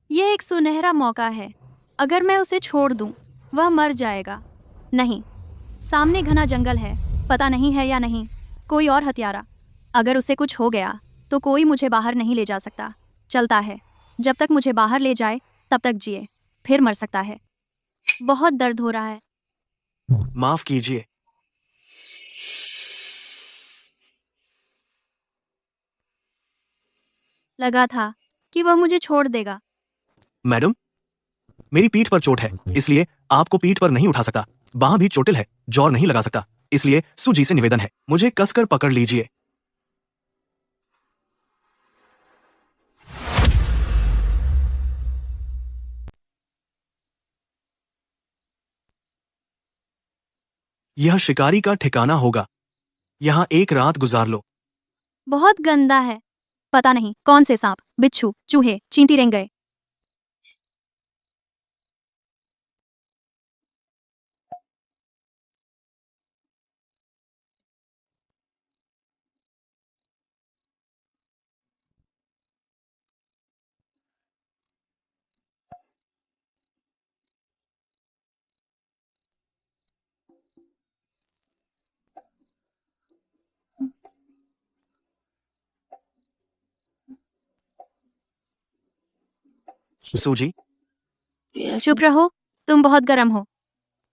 यह एक सुनहरा मौका है। अगर मैं उसे छोड़ दूं, वह मर जाएगा। नहीं, सामने घना जंगल है, पता नहीं है या नहीं कोई और हत्यारा। अगर उसे कुछ हो गया तो कोई मुझे बाहर नहीं ले जा सकता। चलता है, जब तक मुझे बाहर ले जाए तब तक जिए, फिर मर सकता है। बहुत दर्द हो रहा है। माफ कीजिए। लगा था कि वह मुझे छोड़ देगा। मैडम, मेरी पीठ पर चोट है, इसलिए आपको पीठ पर नहीं उठा सकता। बांह भी चोटिल है, जोर नहीं लगा सकता। इसलिए सूजी से निवेदन है, मुझे कसकर पकड़ लीजिए। यह शिकारी का ठिकाना होगा। यहाँ एक रात गुजार लो। बहुत गंदा है। पता नहीं कौन से सांप, बिच्छू, चूहे, चींटी रेंग गए। सूजी, चुप रहो, तुम बहुत गर्म हो।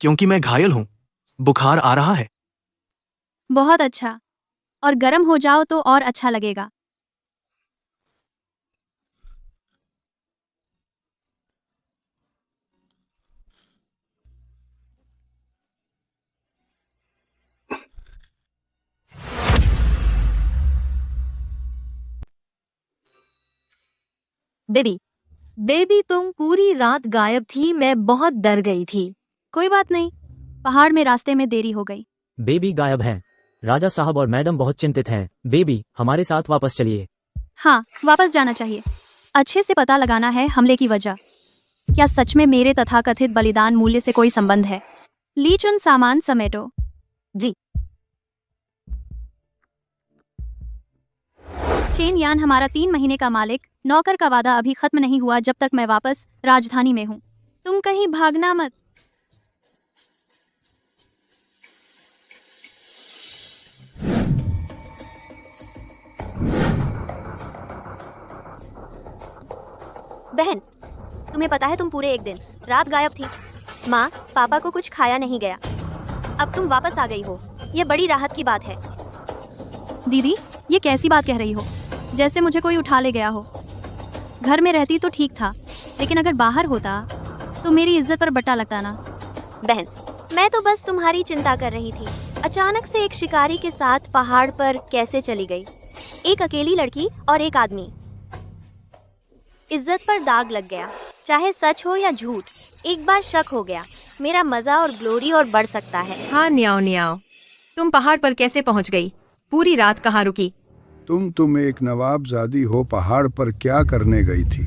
क्योंकि मैं घायल हूँ, बुखार आ रहा है। बहुत अच्छा, और गर्म हो जाओ तो और अच्छा लगेगा। बेबी, बेबी तुम पूरी रात गायब थी, मैं बहुत डर गई थी। कोई बात नहीं, पहाड़ में रास्ते में देरी हो गई। बेबी गायब हैं। राजा साहब और मैडम बहुत चिंतित हैं। बेबी, हमारे साथ वापस चलिए। हाँ, वापस जाना चाहिए। अच्छे से पता लगाना है हमले की वजह। क्या सच में मेरे तथाकथित बलिदान मूल्य से कोई संबंध है? ली चुन सामान समेटो। जी। चेन यान हमारा 3 महीने का मालिक, नौकर का वादा अभी खत्म नहीं हुआ जब तक मैं वापस राजधानी में हूँ। तुम कहीं भागना मत। बहन, तुम्हें पता है तुम पूरे एक दिन रात गायब थी। माँ, पापा को कुछ खाया नहीं गया। अब तुम वापस आ गई हो, ये बड़ी राहत की बात है। दीदी, ये कैसी बात कह रही हो? जैसे मुझे कोई उठा ले गया हो। घर में रहती तो ठीक था, लेकिन अगर बाहर होता तो मेरी इज्जत पर बट्टा लगता ना। बहन, मैं तो बस तुम्हारी चिंता कर रही थी। अचानक से एक शिकारी के साथ पहाड़ पर कैसे चली गई? एक अकेली लड़की और एक आदमी। इज्जत पर दाग लग गया, चाहे सच हो या झूठ। एक बार शक हो गया, मेरा मजा और ग्लोरी और बढ़ सकता है। हाँ न्याओ न्याओ, तुम पहाड़ पर कैसे पहुंच गई? पूरी रात कहाँ रुकी? तुम एक नवाबजादी हो, पहाड़ पर क्या करने गई थी?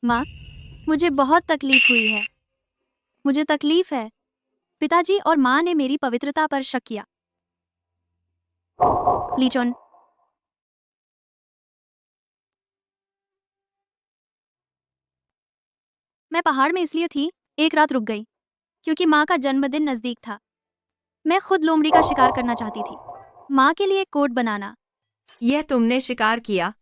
माँ, मुझे बहुत तकलीफ हुई है। मुझे तकलीफ है। पिताजी और माँ ने मेरी पवित्रता पर शक किया। लीचोन, मैं पहाड़ में इसलिए थी, एक रात रुक गई क्योंकि माँ का जन्मदिन नजदीक था। मैं खुद लोमड़ी का शिकार करना चाहती थी, माँ के लिए कोट बनाना। यह तुमने शिकार किया?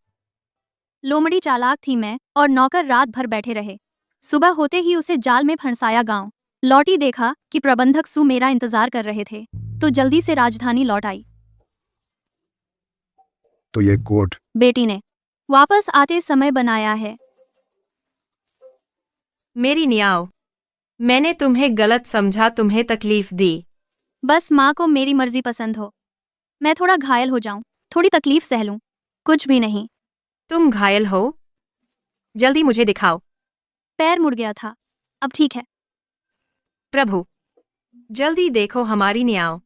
लोमड़ी चालाक थी मैं, और नौकर रात भर बैठे रहे। सुबह होते ही उसे जाल में फंसाया। गांव लौटी, देखा कि प्रबंधक सू मेरा इंतजार कर रहे थे, तो जल्दी से राजधानी लौट आई। तो ये कोट बेटी ने वापस आते समय बनाया है। मेरी न्याओ, मैंने तुम्हें गलत समझा, तुम्हें तकलीफ दी। बस माँ को मेरी मर्जी पसंद हो। मैं थोड़ा घायल हो जाऊं, थोड़ी तकलीफ सह लूं, कुछ भी नहीं। तुम घायल हो? जल्दी मुझे दिखाओ। पैर मुड़ गया था, अब ठीक है। प्रभु, जल्दी देखो हमारी न्याओ।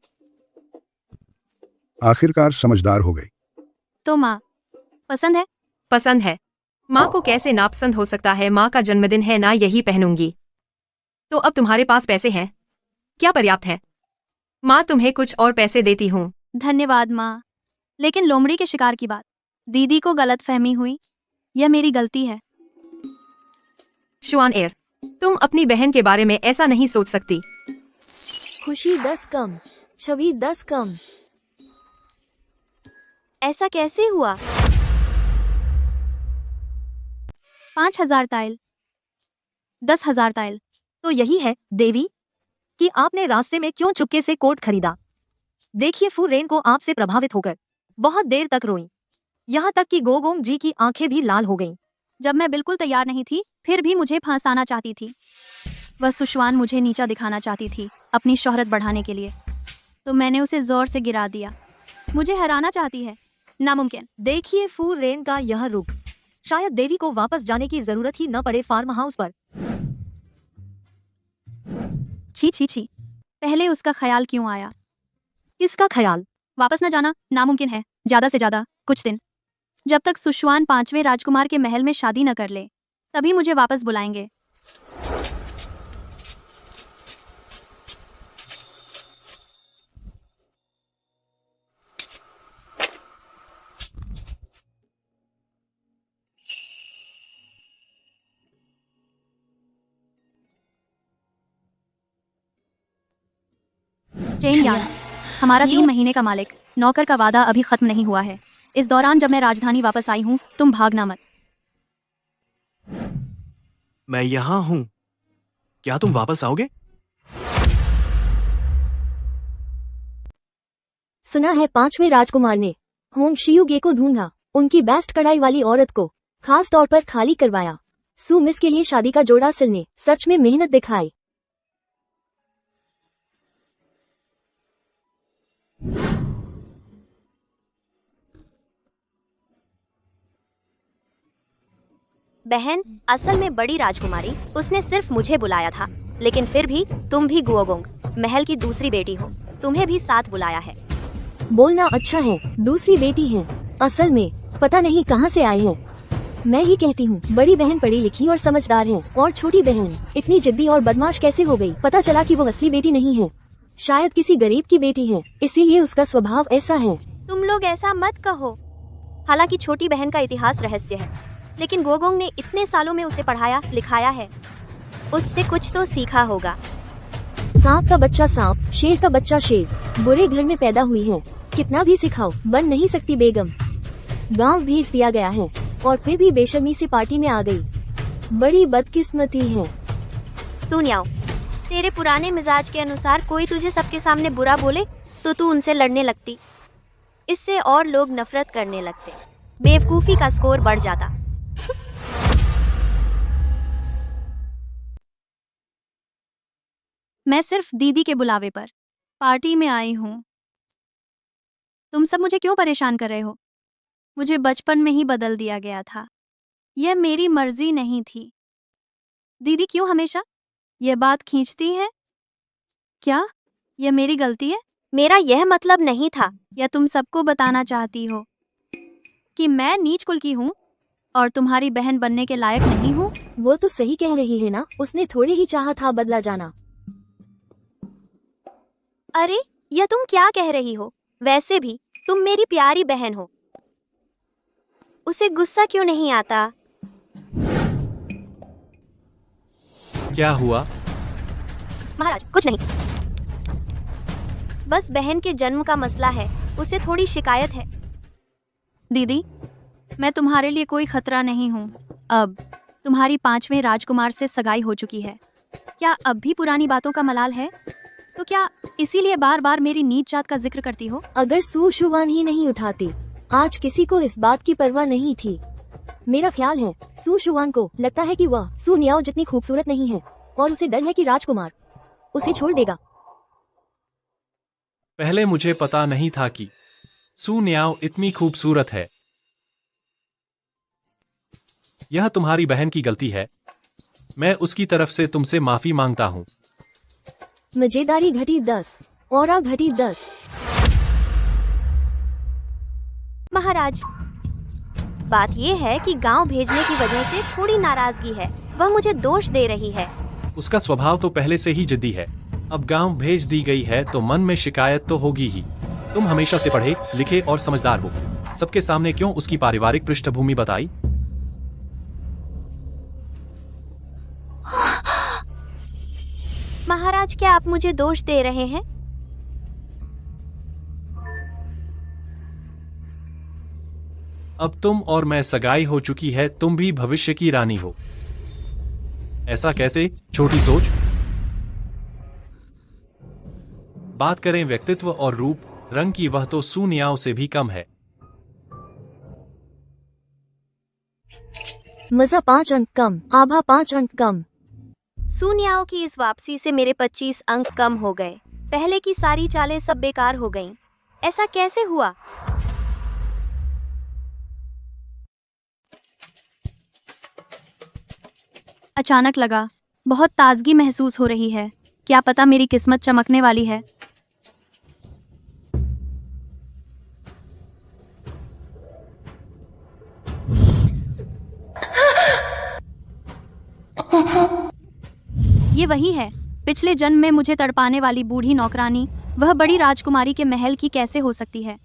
आखिरकार समझदार हो गई। तो माँ पसंद है? पसंद है। माँ को कैसे नापसंद हो सकता है? माँ का जन्मदिन है ना, यही पहनूंगी। तो अब तुम्हारे पास पैसे हैं? क्या पर्याप्त है? माँ, तुम्हें कुछ और पैसे देती हूँ। धन्यवाद माँ, लेकिन लोमड़ी के शिकार की बात, दीदी को गलतफहमी हुई। यह मेरी गलती है। शुआन एर, तुम अपनी बहन के बारे में ऐसा नहीं सोच सकती। खुशी 10 कम, छवि 10 कम। ऐसा कैसे हुआ? 5000 ताइल, 10,000 ताइल। तो यही है देवी कि आपने रास्ते में क्यों चुपके से कोट खरीदा। देखिए, फू रेन को आपसे प्रभावित होकर बहुत देर तक रोई, यहाँ तक कि गोगोंग जी की आंखें भी लाल हो गईं। जब मैं बिल्कुल तैयार नहीं थी, फिर भी मुझे फंसाना चाहती थी। वह सुशवान मुझे नीचा दिखाना चाहती थी अपनी शोहरत बढ़ाने के लिए, तो मैंने उसे जोर से गिरा दिया। मुझे हराना चाहती है, नामुमकिन। देखिए, फू रेन का यह रुख, शायद देवी को वापस जाने की जरूरत ही न पड़े फार्म हाउस पर। छी छी छी, पहले उसका ख्याल क्यों आया? इसका ख्याल। वापस न जाना नामुमकिन है, ज्यादा से ज्यादा कुछ दिन। जब तक सुशवान 5वें राजकुमार के महल में शादी न कर ले, तभी मुझे वापस बुलाएंगे। चेन यार, हमारा 3 महीने का मालिक नौकर का वादा अभी खत्म नहीं हुआ है। इस दौरान जब मैं राजधानी वापस आई हूँ, तुम भागना मत। मैं यहाँ हूँ, क्या तुम वापस आओगे? सुना है 5वें राजकुमार ने होंग शियुगे को ढूंढा, उनकी बेस्ट कढ़ाई वाली औरत को खास तौर पर खाली करवाया। सू मिस के लिए शादी का जोड़ा सिलने सच में मेहनत दिखाई। बहन, असल में बड़ी राजकुमारी, उसने सिर्फ मुझे बुलाया था, लेकिन फिर भी तुम भी गुओगोंग महल की दूसरी बेटी हो, तुम्हें भी साथ बुलाया है। बोलना अच्छा है, दूसरी बेटी है, असल में पता नहीं कहाँ से आए हैं। मैं ही कहती हूँ, बड़ी बहन पढ़ी लिखी और समझदार है, और छोटी बहन इतनी जिद्दी और बदमाश कैसे हो गई? पता चला कि वो असली बेटी नहीं है, शायद किसी गरीब की बेटी है, इसीलिए उसका स्वभाव ऐसा है। तुम लोग ऐसा मत कहो। हालांकि छोटी बहन का इतिहास रहस्य है, लेकिन गोगोंग ने इतने सालों में उसे पढ़ाया लिखाया है, उससे कुछ तो सीखा होगा। सांप का बच्चा सांप, शेर का बच्चा शेर, बुरे घर में पैदा हुई है, कितना भी सिखाओ बन नहीं सकती बेगम। गांव भेज दिया गया है और फिर भी बेशर्मी से पार्टी में आ गई, बड़ी बदकिस्मती है। सुनियाओ, तेरे पुराने मिजाज के अनुसार कोई तुझे सबके सामने बुरा बोले तो तू उनसे लड़ने लगती, इससे और लोग नफरत करने लगते, बेवकूफी का स्कोर बढ़ जाता। मैं सिर्फ दीदी के बुलावे पर पार्टी में आई हूँ। तुम सब मुझे क्यों परेशान कर रहे हो? मुझे बचपन में ही बदल दिया गया था, यह मेरी मर्जी नहीं थी। दीदी क्यों हमेशा यह बात खींचती है? क्या यह मेरी गलती है? मेरा यह मतलब नहीं था। या तुम सबको बताना चाहती हो कि मैं नीच कुल की हूँ और तुम्हारी बहन बनने के लायक नहीं हूँ? वो तो सही कह रही है ना, उसने थोड़े ही चाहा था बदला जाना। अरे, यह तुम क्या कह रही हो? वैसे भी तुम मेरी प्यारी बहन हो, उसे गुस्सा क्यों नहीं आता? क्या हुआ? महाराज, कुछ नहीं, बस बहन के जन्म का मसला है, उसे थोड़ी शिकायत है। दीदी, मैं तुम्हारे लिए कोई खतरा नहीं हूँ। अब तुम्हारी 5वें राजकुमार से सगाई हो चुकी है, क्या अब भी पुरानी बातों का मलाल है? तो क्या इसीलिए बार बार मेरी नीच जात का जिक्र करती हो? अगर सू शुवान ही नहीं उठाती, आज किसी को इस बात की परवाह नहीं थी। मेरा ख्याल है सू शुवान को लगता है कि वह सू नियाओ जितनी खूबसूरत नहीं है, और उसे डर है कि राजकुमार उसे छोड़ देगा। पहले मुझे पता नहीं था कि सू न्याओ इतनी खूबसूरत है। यह तुम्हारी बहन की गलती है, मैं उसकी तरफ से तुमसे माफी मांगता हूँ। मजेदारी घटी 10, औरा घटी 10। महाराज, बात यह है कि गांव भेजने की वजह से थोड़ी नाराजगी है, वह मुझे दोष दे रही है। उसका स्वभाव तो पहले से ही जिद्दी है, अब गांव भेज दी गई है तो मन में शिकायत तो होगी ही। तुम हमेशा से पढ़े लिखे और समझदार हो, सबके सामने क्यों उसकी पारिवारिक पृष्ठभूमि बताई? महाराज, क्या आप मुझे दोष दे रहे हैं? अब तुम और मैं सगाई हो चुकी है, तुम भी भविष्य की रानी हो। ऐसा कैसे? छोटी सोच। बात करें व्यक्तित्व और रूप रंग की, वह तो सू नियाओ से भी कम है। मजा 5 अंक कम, आभा 5 अंक कम। सू नियाओ की इस वापसी से मेरे 25 अंक कम हो गए। पहले की सारी चालें सब बेकार हो गईं। ऐसा कैसे हुआ? अचानक लगा, बहुत ताजगी महसूस हो रही है। क्या पता मेरी किस्मत चमकने वाली है। ये वही है, पिछले जन्म में मुझे तड़पाने वाली बूढ़ी नौकरानी, वह बड़ी राजकुमारी के महल की कैसे हो सकती है?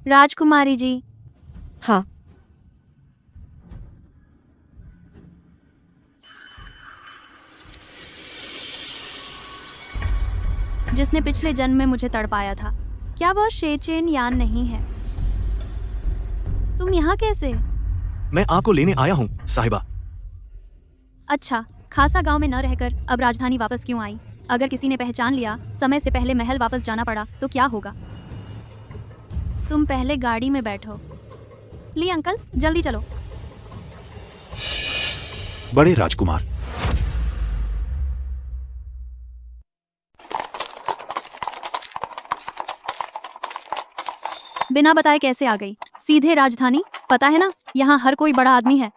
राजकुमारी जी। हाँ, जिसने पिछले जन्म में मुझे तड़पाया था, क्या वह शेचेन यान नहीं है? तुम यहाँ कैसे? मैं आपको लेने आया हूँ साहिबा। अच्छा, खासा गांव में न रहकर अब राजधानी वापस क्यों आई? अगर किसी ने पहचान लिया, समय से पहले महल वापस जाना पड़ा तो क्या होगा? तुम पहले गाड़ी में बैठो। ली अंकल, जल्दी चलो। बड़े राजकुमार, बिना बताए कैसे आ गई? सीधे राजधानी? पता है ना, यहाँ हर कोई बड़ा आदमी है।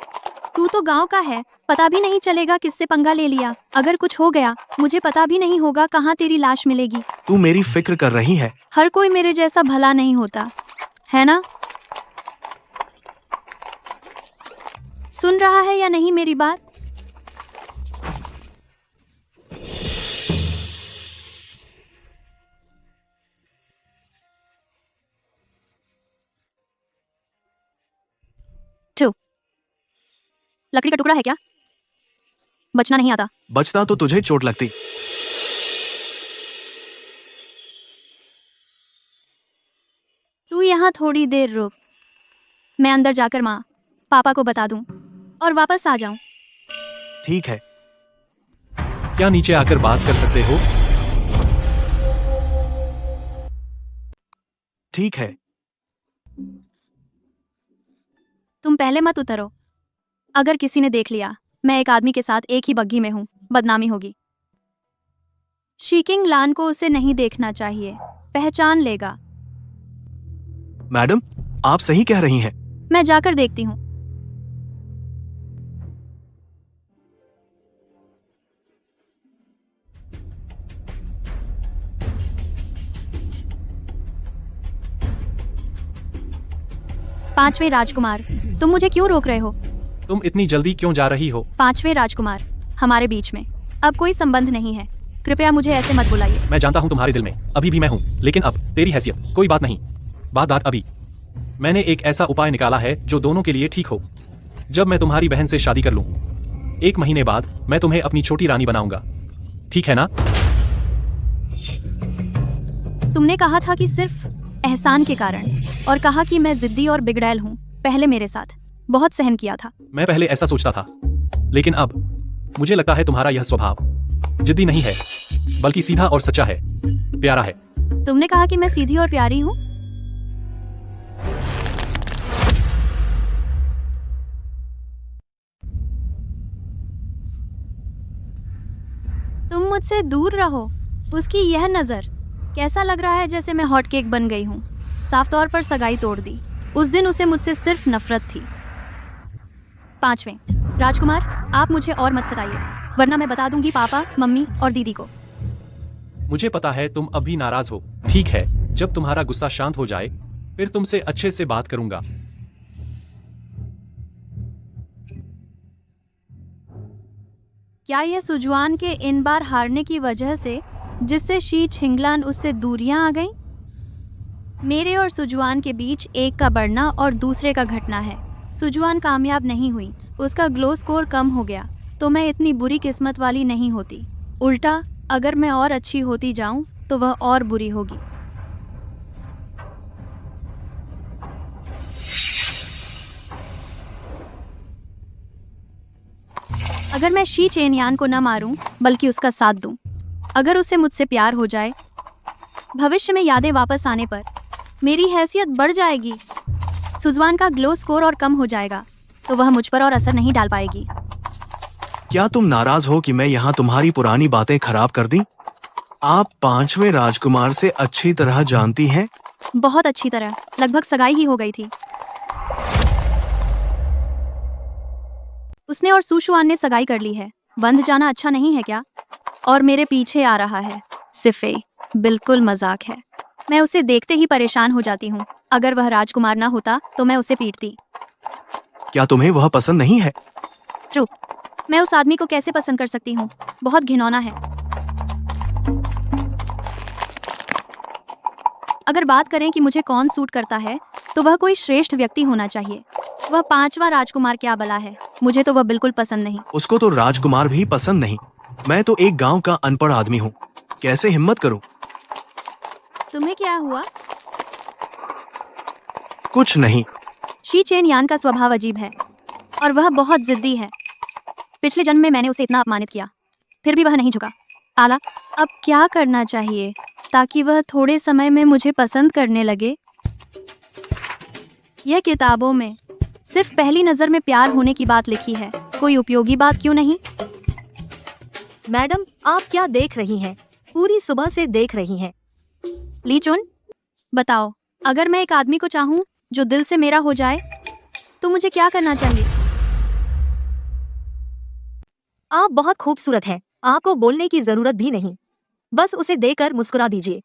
तू तो गांव का है, पता भी नहीं चलेगा किससे पंगा ले लिया। अगर कुछ हो गया, मुझे पता भी नहीं होगा कहाँ तेरी लाश मिलेगी। तू मेरी फिक्र कर रही है? हर कोई मेरे जैसा भला नहीं होता, है ना? सुन रहा है या नहीं मेरी बात? लकड़ी का टुकड़ा है क्या? बचना नहीं आता। बचता तो तुझे चोट लगती। तू यहाँ थोड़ी देर रुक, मैं अंदर जाकर माँ पापा को बता दूं और वापस आ जाऊं। ठीक है। क्या नीचे आकर बात कर सकते हो? ठीक है। तुम पहले मत उतरो। अगर किसी ने देख लिया मैं एक आदमी के साथ एक ही बग्घी में हूं, बदनामी होगी। शीकिंग लान को उसे नहीं देखना चाहिए, पहचान लेगा। मैडम, आप सही कह रही हैं। मैं जाकर देखती हूँ। पांचवें राजकुमार, तुम मुझे क्यों रोक रहे हो? तुम इतनी जल्दी क्यों जा रही हो? पांचवें राजकुमार, हमारे बीच में अब कोई संबंध नहीं है, कृपया मुझे ऐसे मत बुलाइए। मैं जानता हूँ तुम्हारे दिल में अभी भी मैं हूँ, लेकिन अब तेरी हैसियत कोई बात नहीं। बात अभी। मैंने एक ऐसा उपाय निकाला है जो दोनों के लिए ठीक हो। जब मैं तुम्हारी बहन से शादी कर लूँ, 1 महीने बाद मैं तुम्हें अपनी छोटी रानी बनाऊंगा, ठीक है ना? तुमने कहा था कि सिर्फ एहसान के कारण, और कहा कि मैं जिद्दी और बिगड़ैल हूँ। पहले मेरे साथ बहुत सहन किया था। मैं पहले ऐसा सोचता था, लेकिन अब मुझे लगता है तुम्हारा यह स्वभाव जिद्दी नहीं है, बल्कि सीधा और सच्चा है, प्यारा है। तुमने कहा कि मैं सीधी और प्यारी हूँ? तुम मुझसे दूर रहो। उसकी यह नजर, कैसा लग रहा है जैसे मैं हॉट केक बन गई हूँ। साफ तौर पर सगाई तोड़ दी। उस दिन उसे मुझसे सिर्फ नफरत थी। पांचवें राजकुमार, आप मुझे और मत सताइए, वरना मैं बता दूंगी पापा, मम्मी और दीदी को। मुझे पता है तुम अभी नाराज हो। ठीक है, जब तुम्हारा गुस्सा शांत हो जाए फिर तुमसे अच्छे से बात करूंगा। क्या यह सुजवान के इन बार हारने की वजह से, जिससे शी छिंगलान उससे दूरियां आ गईं? मेरे और सुजवान के बीच एक का बढ़ना और दूसरे का घटना है। सुजवान कामयाब नहीं हुई, उसका ग्लो स्कोर कम हो गया, तो मैं इतनी बुरी किस्मत वाली नहीं होती। उल्टा, अगर मैं और अच्छी होती जाऊं तो वह और बुरी होगी। अगर मैं शी चेनयान को न मारूं, बल्कि उसका साथ दूं, अगर उसे मुझसे प्यार हो जाए, भविष्य में यादें वापस आने पर मेरी हैसियत बढ़ जाएगी। सुजवान का ग्लो स्कोर और कम हो जाएगा, तो वह मुझ पर और असर नहीं डाल पाएगी। क्या तुम नाराज हो कि मैं यहाँ तुम्हारी पुरानी बातें खराब कर दी? आप पांचवें राजकुमार से अच्छी तरह जानती हैं। बहुत अच्छी तरह, लगभग सगाई ही हो गई थी। उसने और सुशुआन ने सगाई कर ली है। बंध जाना अच्छा नहीं है क्या? और मेरे पीछे आ रहा है। सिफे, बिल्कुल मजाक है। मैं उसे देखते ही परेशान हो जाती हूँ। अगर वह राजकुमार ना होता तो मैं उसे पीटती। क्या तुम्हें वह पसंद नहीं है? चुप। मैं उस आदमी को कैसे पसंद कर सकती हूँ? बहुत घिनौना है। अगर बात करें कि मुझे कौन सूट करता है, तो वह कोई श्रेष्ठ व्यक्ति होना चाहिए। वह 5वां राजकुमार क्या भला है, मुझे तो वह बिल्कुल पसंद नहीं। उसको तो राजकुमार भी पसंद नहीं। मैं तो एक गांव का अनपढ़ आदमी हूँ, कैसे हिम्मत करूँ? तुम्हें क्या हुआ? कुछ नहीं। शी चेन यान का स्वभाव अजीब है और वह बहुत जिद्दी है। पिछले जन्म में मैंने उसे इतना अपमानित किया, फिर भी वह नहीं झुका। आला, अब क्या करना चाहिए ताकि वह थोड़े समय में मुझे पसंद करने लगे? यह किताबों में सिर्फ पहली नज़र में प्यार होने की बात लिखी है, कोई उपयोगी बात क्यों नहीं? मैडम, आप क्या देख रही हैं? पूरी सुबह से देख रही हैं। ली चुन, बताओ, अगर मैं एक आदमी को चाहूँ जो दिल से मेरा हो जाए, तो मुझे क्या करना चाहिए? आप बहुत खूबसूरत हैं, आपको बोलने की जरूरत भी नहीं। बस उसे देखकर मुस्कुरा दीजिए,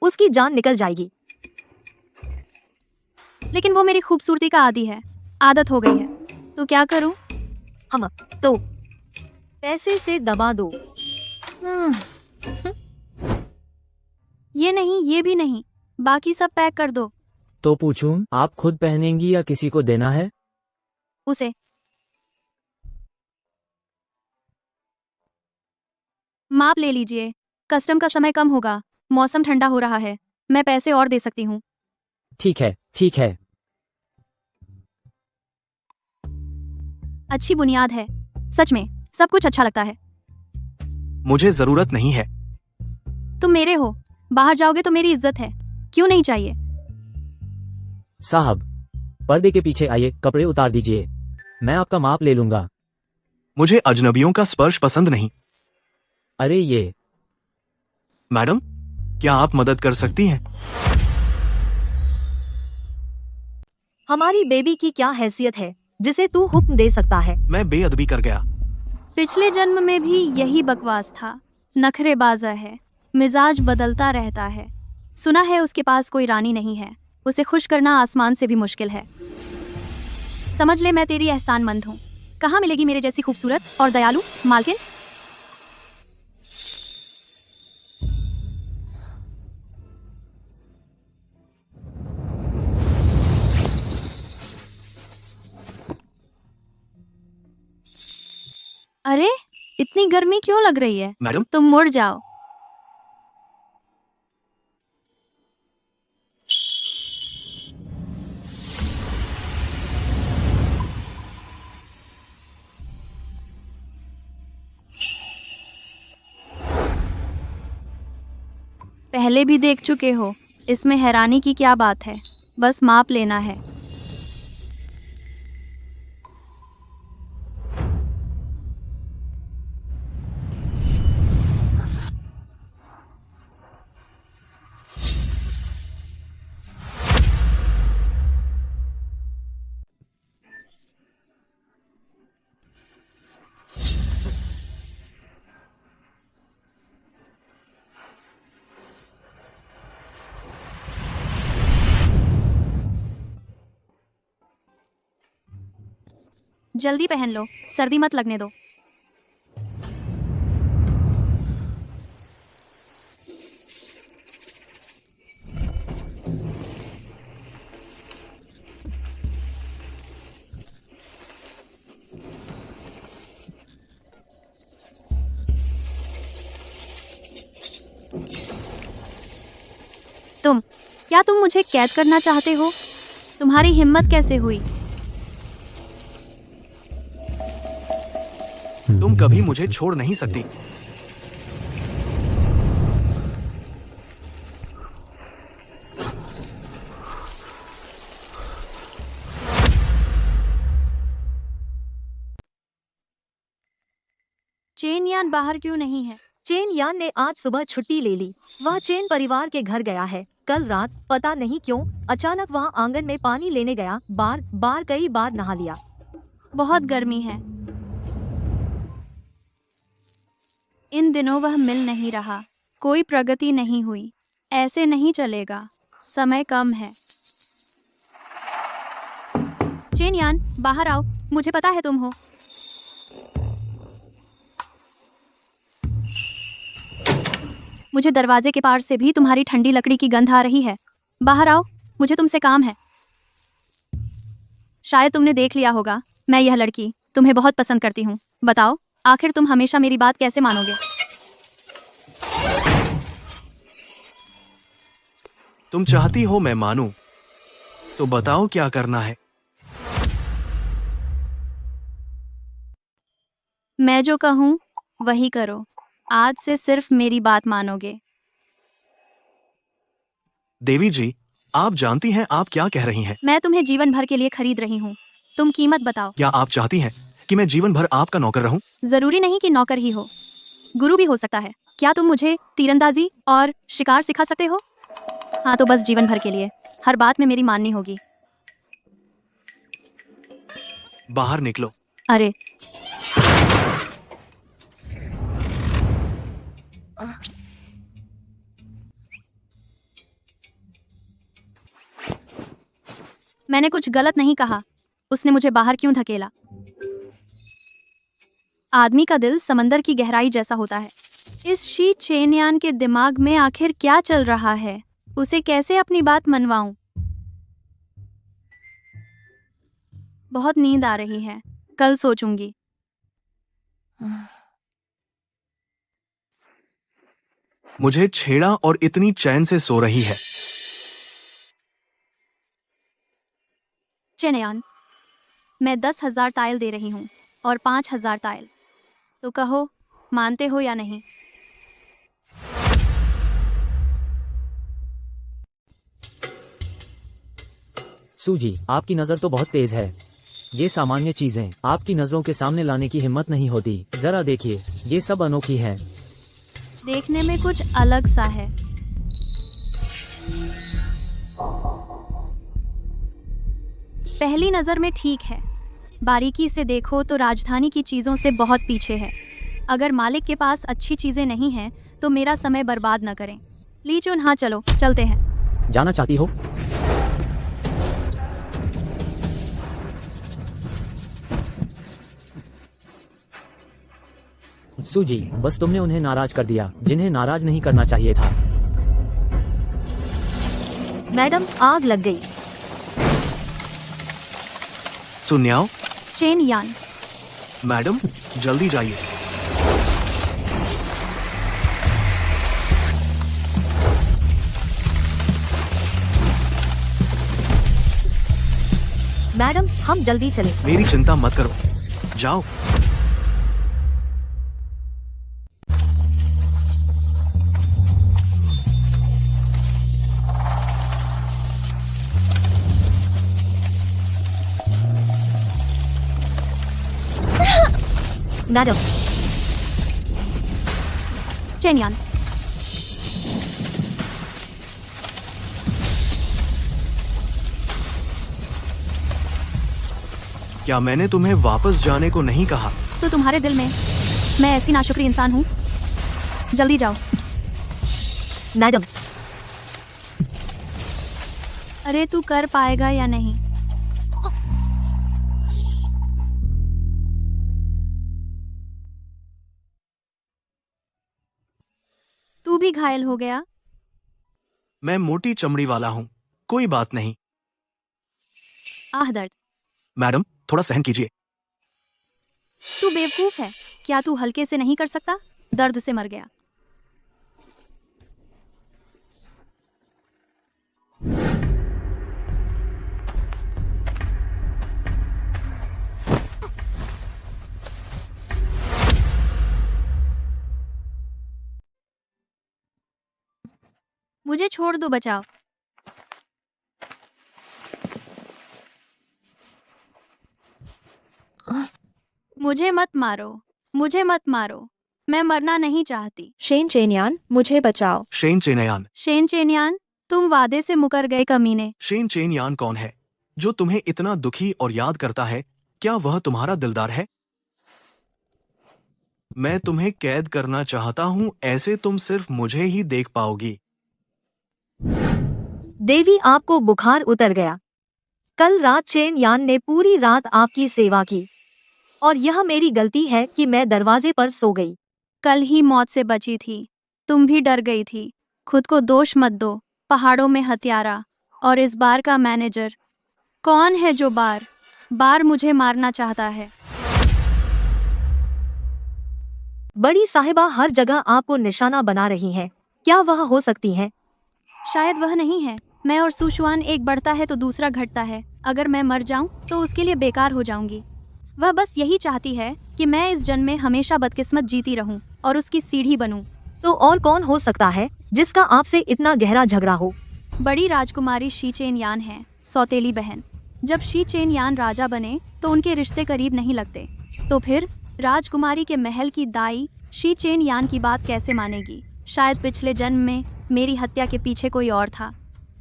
उसकी जान निकल जाएगी। लेकिन वो मेरी खूबसूरती का आदी है, आदत हो गई है, तो क्या करूं? हम तो पैसे से दबा दो। ये नहीं, ये भी नहीं, बाकी सब पैक कर दो। तो पूछूं, आप खुद पहनेंगी या किसी को देना है? उसे। माप ले लीजिए, कस्टम का समय कम होगा, मौसम ठंडा हो रहा है, मैं पैसे और दे सकती हूँ। ठीक है, ठीक है। अच्छी बुनियाद है, सच में सब कुछ अच्छा लगता है। मुझे जरूरत नहीं है। तुम मेरे हो, बाहर जाओगे तो मेरी इज्जत है, क्यों नहीं चाहिए? साहब, पर्दे के पीछे आइए, कपड़े उतार दीजिए, मैं आपका माप ले लूंगा। मुझे अजनबियों का स्पर्श पसंद नहीं। अरे ये। मैडम, क्या आप मदद कर सकती हैं? हमारी बेबी की क्या हैसियत है जिसे तू हुक्म दे सकता है? मैं बेअदबी कर गया। पिछले जन्म में भी यही बकवास था। नखरेबाजा है, मिजाज बदलता रहता है। सुना है उसके पास कोई रानी नहीं है, उसे खुश करना आसमान से भी मुश्किल है। समझ ले मैं तेरी एहसानमंद हूँ। कहाँ मिलेगी मेरे जैसी खूबसूरत और दयालु मालकिन? अरे, इतनी गर्मी क्यों लग रही है? मैडम, तुम मुड़ जाओ। पहले भी देख चुके हो, इसमें हैरानी की क्या बात है? बस माप लेना है। जल्दी पहन लो, सर्दी मत लगने दो। क्या तुम मुझे कैद करना चाहते हो? तुम्हारी हिम्मत कैसे हुई? तुम कभी मुझे छोड़ नहीं सकती। चेन यान बाहर क्यों नहीं है? चेन यान ने आज सुबह छुट्टी ले ली। वह चेन परिवार के घर गया है। कल रात पता नहीं क्यों अचानक वह आंगन में पानी लेने गया। कई बार नहा लिया। बहुत गर्मी है। इन दिनों वह मिल नहीं रहा, कोई प्रगति नहीं हुई। ऐसे नहीं चलेगा, समय कम है। चेन यान, बाहर आओ, मुझे पता है तुम हो। मुझे दरवाजे के पार से भी तुम्हारी ठंडी लकड़ी की गंध आ रही है। बाहर आओ, मुझे तुमसे काम है। शायद तुमने देख लिया होगा, मैं यह लड़की तुम्हें बहुत पसंद करती हूँ। बताओ, आखिर तुम हमेशा मेरी बात कैसे मानोगे? तुम चाहती हो मैं मानूं, तो बताओ क्या करना है। मैं जो कहूँ वही करो। आज से सिर्फ मेरी बात मानोगे। देवी जी, आप जानती हैं आप क्या कह रही हैं। मैं तुम्हें जीवन भर के लिए खरीद रही हूँ। तुम कीमत बताओ। क्या आप चाहती हैं कि मैं जीवन भर आपका नौकर रहूं? जरूरी नहीं कि नौकर ही हो, गुरु भी हो सकता है। क्या तुम मुझे तीरंदाजी और शिकार सिखा सकते हो? हाँ, तो बस जीवन भर के लिए हर बात में मेरी माननी होगी। बाहर निकलो। अरे मैंने कुछ गलत नहीं कहा। उसने मुझे बाहर क्यों धकेला? आदमी का दिल समंदर की गहराई जैसा होता है। इस शी चेनयान के दिमाग में आखिर क्या चल रहा है? उसे कैसे अपनी बात मनवाऊं? बहुत नींद आ रही है, कल सोचूंगी। मुझे छेड़ा और इतनी चैन से सो रही है। चेनयान, मैं 10,000 टाइल दे रही हूँ और 5,000 टाइल। तो कहो, मानते हो या नहीं? सूजी, आपकी नज़र तो बहुत तेज है। ये सामान्य चीजें आपकी नजरों के सामने लाने की हिम्मत नहीं होती। जरा देखिए, ये सब अनोखी है। देखने में कुछ अलग सा है। पहली नजर में ठीक है, बारीकी से देखो तो राजधानी की चीजों से बहुत पीछे है। अगर मालिक के पास अच्छी चीजें नहीं हैं तो मेरा समय बर्बाद न करें। ली चुन, हाँ चलो चलते हैं। जाना चाहती हो? सूजी, बस तुमने उन्हें नाराज कर दिया जिन्हें नाराज नहीं करना चाहिए था। मैडम, आग लग गई। सुन्याओ। चेनयान, मैडम, जल्दी जाइए। मैडम, हम जल्दी चलें। मेरी चिंता मत करो, जाओ। मैडम, चेनयान, क्या मैंने तुम्हें वापस जाने को नहीं कहा? तो तुम्हारे दिल में मैं ऐसी नाशुक्री इंसान हूँ? जल्दी जाओ। मैडम, अरे तू कर पाएगा या नहीं? तू भी घायल हो गया? मैं मोटी चमड़ी वाला हूँ, कोई बात नहीं। आह दर्द। मैडम, थोड़ा सहन कीजिए। तू बेवकूफ है क्या? तू हल्के से नहीं कर सकता? दर्द से मर गया। मुझे छोड़ दो, बचाओ। मुझे मत मारो, मुझे मत मारो, मैं मरना नहीं चाहती। शेन चेनयान, मुझे बचाओ। शेन चेनयान। शेन चेनयान, तुम वादे से मुकर गए कमीने। शेन चेनयान कौन है जो तुम्हें इतना दुखी और याद करता है? क्या वह तुम्हारा दिलदार है? मैं तुम्हें कैद करना चाहता हूँ, ऐसे तुम सिर्फ मुझे ही देख पाओगी। देवी, आपको बुखार उतर गया। कल रात चेनयान ने पूरी रात आपकी सेवा की और यह मेरी गलती है कि मैं दरवाजे पर सो गई। कल ही मौत से बची थी। तुम भी डर गई थी। खुद को दोष मत दो। पहाड़ों में हत्यारा और इस बार का मैनेजर कौन है जो बार बार मुझे मारना चाहता है? बड़ी साहिबा हर जगह आपको निशाना बना रही हैं। क्या वह हो सकती हैं? शायद वह नहीं है। मैं और सुशुआन, एक बढ़ता है तो दूसरा घटता है। अगर मैं मर जाऊं तो उसके लिए बेकार हो जाऊंगी। वह बस यही चाहती है कि मैं इस जन्म में हमेशा बदकिस्मत जीती रहूं और उसकी सीढ़ी बनूं। तो और कौन हो सकता है जिसका आपसे इतना गहरा झगड़ा हो? बड़ी राजकुमारी शी चेन यान है, सौतेली बहन। जब शी चेन यान राजा बने तो उनके रिश्ते करीब नहीं लगते, तो फिर राजकुमारी के महल की दाई शी चेन यान की बात कैसे मानेगी? शायद पिछले जन्म में मेरी हत्या के पीछे कोई और था।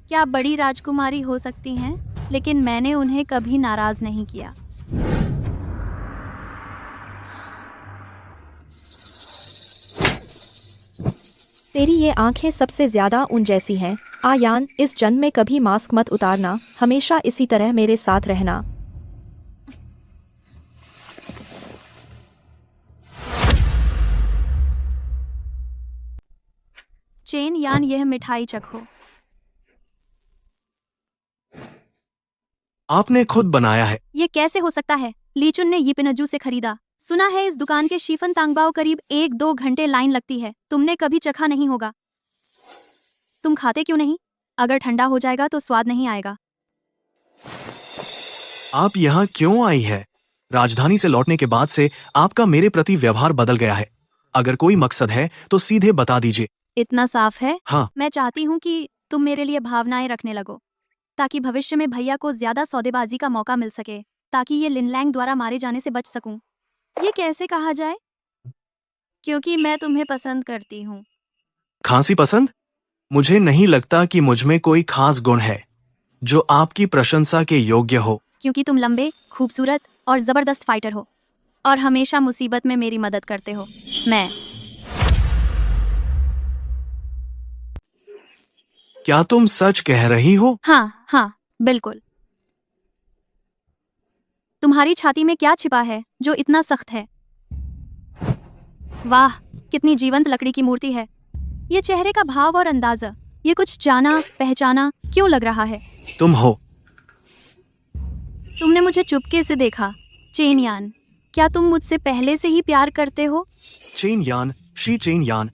क्या बड़ी राजकुमारी हो सकती हैं? लेकिन मैंने उन्हें कभी नाराज नहीं किया। तेरी ये आंखें सबसे ज्यादा उन जैसी हैं। आयान, इस जन्म में कभी मास्क मत उतारना, हमेशा इसी तरह मेरे साथ रहना। चेन यान, यह मिठाई चखो। आपने खुद बनाया है। ये कैसे हो सकता है? लीचुन ने यिपिनजू से खरीदा। सुना है इस दुकान के शीफन तांगबाओ करीब 1-2 घंटे लाइन लगती है। तुमने कभी चखा नहीं होगा। तुम खाते क्यों नहीं? अगर ठंडा हो जाएगा तो स्वाद नहीं आएगा। आप यहाँ क्यों आई है? राजधानी से लौटने के बाद से आपका मेरे प्रति व्यवहार बदल गया है। अगर कोई मकसद है तो सीधे बता दीजिए। इतना साफ है? हाँ। मैं चाहती हूँ कि तुम मेरे लिए भावनाएं रखने लगो, ताकि भविष्य में भैया को ज्यादा सौदेबाजी का मौका मिल सके, ताकि ये लिनलैंग द्वारा मारे जाने से बच सकूं। ये कैसे कहा जाए? क्योंकि मैं तुम्हें पसंद करती हूँ। खांसी पसंद? मुझे नहीं लगता कि मुझमें कोई खास गुण है जो आपकी प्रशंसा के योग्य हो। क्योंकि तुम लंबे, खूबसूरत और जबरदस्त फाइटर हो और हमेशा मुसीबत में मेरी मदद करते हो। मैं क्या तुम सच कह रही हो? हाँ, बिल्कुल। तुम्हारी छाती में क्या छिपा है जो इतना सख्त है? वाह, कितनी जीवंत लकड़ी की मूर्ति है। ये चेहरे का भाव और अंदाजा, ये कुछ जाना पहचाना क्यों लग रहा है? तुम हो। तुमने मुझे चुपके से देखा। चेन यान, क्या तुम मुझसे पहले से ही प्यार करते हो? चेन यान, शी चेन यान,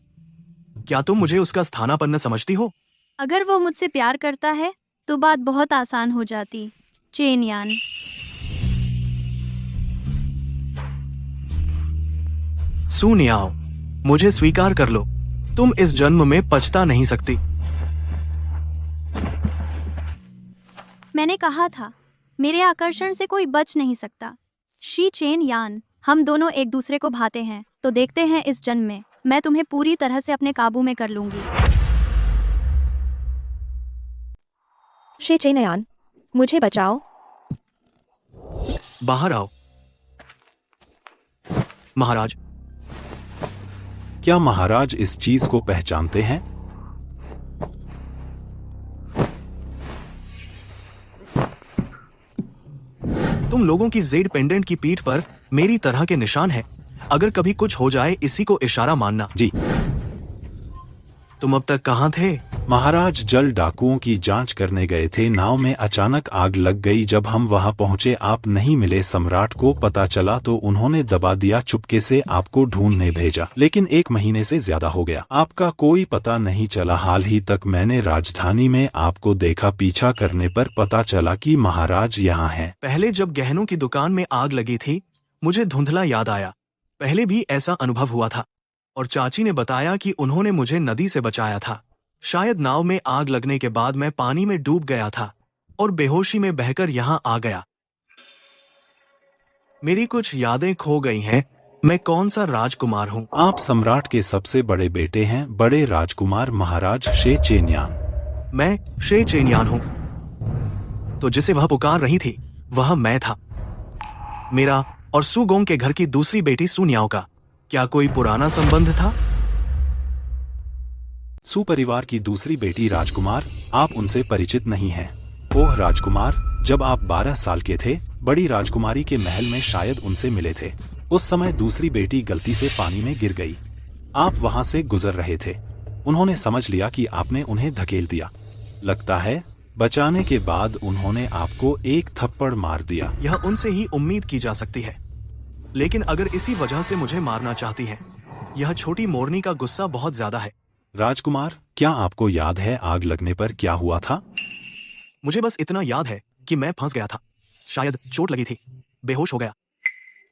क्या तुम मुझे उसका स्थानापन्न समझती हो? अगर वो मुझसे प्यार करता है तो बात बहुत आसान हो जाती। चेन यान, सुनियाओ, मुझे स्वीकार कर लो। तुम इस जन्म में पछता नहीं सकती। मैंने कहा था, मेरे आकर्षण से कोई बच नहीं सकता। शी चेन यान, हम दोनों एक दूसरे को भाते हैं, तो देखते हैं इस जन्म में मैं तुम्हें पूरी तरह से अपने काबू में कर लूंगी। शी चेन यान, मुझे बचाओ। बाहर आओ। महाराज, क्या महाराज इस चीज को पहचानते हैं? तुम लोगों की जेड पेंडेंट की पीठ पर मेरी तरह के निशान हैं। अगर कभी कुछ हो जाए इसी को इशारा मानना। जी। तुम अब तक कहाँ थे? महाराज, जल डाकुओं की जांच करने गए थे। नाव में अचानक आग लग गई। जब हम वहां पहुंचे आप नहीं मिले। सम्राट को पता चला तो उन्होंने दबा दिया। चुपके से आपको ढूंढने भेजा, लेकिन 1 महीने से ज्यादा हो गया। आपका कोई पता नहीं चला। हाल ही तक मैंने राजधानी में आपको देखा। पीछा करने पर पता चला कि महाराज यहाँ हैं। पहले जब गहनों की दुकान में आग लगी थी, मुझे धुंधला याद आया। पहले भी ऐसा अनुभव हुआ था और चाची ने बताया कि उन्होंने मुझे नदी से बचाया था। शायद नाव में आग लगने के बाद मैं पानी में डूब गया था और बेहोशी में बहकर यहाँ आ गया। मेरी कुछ यादें खो गई हैं। मैं कौन सा राजकुमार हूँ? आप सम्राट के सबसे बड़े बेटे हैं, बड़े राजकुमार महाराज शे चेनयान। मैं शे चेनयान हूँ। तो जिसे वह पुकार रही थी वह मैं था। मेरा और सुगोंग के घर की दूसरी बेटी सुनियाओ का क्या कोई पुराना संबंध था? सुपरिवार की दूसरी बेटी राजकुमार, आप उनसे परिचित नहीं हैं। ओह राजकुमार, जब आप 12 साल के थे, बड़ी राजकुमारी के महल में शायद उनसे मिले थे। उस समय दूसरी बेटी गलती से पानी में गिर गई। आप वहां से गुजर रहे थे। उन्होंने समझ लिया कि आपने उन्हें धकेल दिया। लगता है बचाने के बाद उन्होंने आपको एक थप्पड़ मार दिया। यह उनसे ही उम्मीद की जा सकती है, लेकिन अगर इसी वजह से मुझे मारना चाहती है, यह छोटी मोरनी का गुस्सा बहुत ज्यादा है। राजकुमार, क्या आपको याद है आग लगने पर क्या हुआ था? मुझे बस इतना याद है कि मैं फंस गया था, शायद चोट लगी थी, बेहोश हो गया।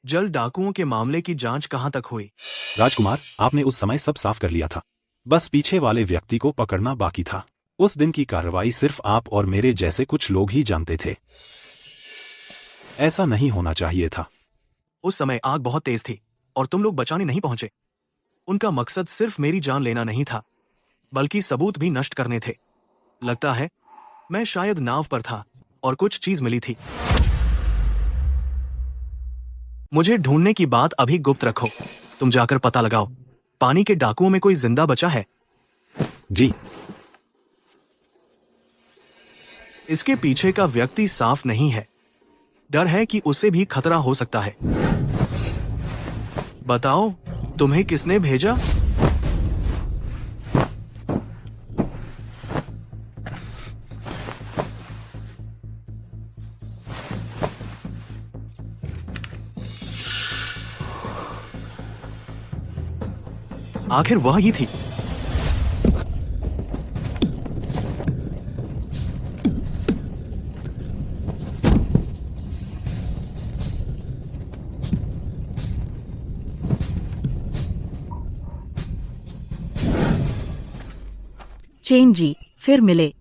जल डाकुओं के मामले की जांच कहां तक हुई? राजकुमार, आपने उस समय सब साफ कर लिया था, बस पीछे वाले व्यक्ति को पकड़ना बाकी था। उस दिन की कार्रवाई सिर्फ आप और मेरे जैसे कुछ लोग ही जानते थे। ऐसा नहीं होना चाहिए था। उस समय आग बहुत तेज थी और तुम लोग बचाने नहीं पहुंचे। उनका मकसद सिर्फ मेरी जान लेना नहीं था, बल्कि सबूत भी नष्ट करने थे। लगता है मैं शायद नाव पर था और कुछ चीज मिली थी। मुझे ढूंढने की बात अभी गुप्त रखो। तुम जाकर पता लगाओ पानी के डाकुओं में कोई जिंदा बचा है। जी। इसके पीछे का व्यक्ति साफ नहीं है, डर है कि उसे भी खतरा हो सकता है। बताओ, तुम्हें किसने भेजा? आखिर वह ही थी। चेन जी, फिर मिले।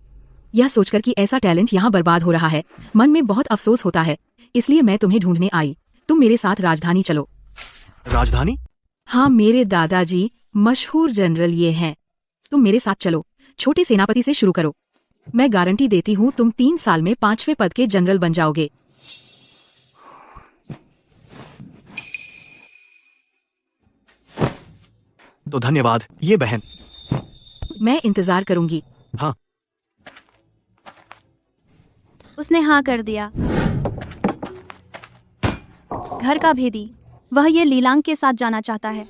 यह सोचकर कि ऐसा टैलेंट यहाँ बर्बाद हो रहा है, मन में बहुत अफसोस होता है। इसलिए मैं तुम्हें ढूंढने आई। तुम मेरे साथ राजधानी चलो। राजधानी? हाँ, मेरे दादाजी मशहूर जनरल ये हैं। तुम मेरे साथ चलो। छोटे सेनापति से शुरू करो। मैं गारंटी देती हूँ तुम 3 साल में 5वें पद के जनरल बन जाओगे। तो धन्यवाद ये बहन। मैं इंतजार करूंगी। हाँ। उसने हाँ कर दिया। घर का भेदी, वह ये लीलांग के साथ जाना चाहता है।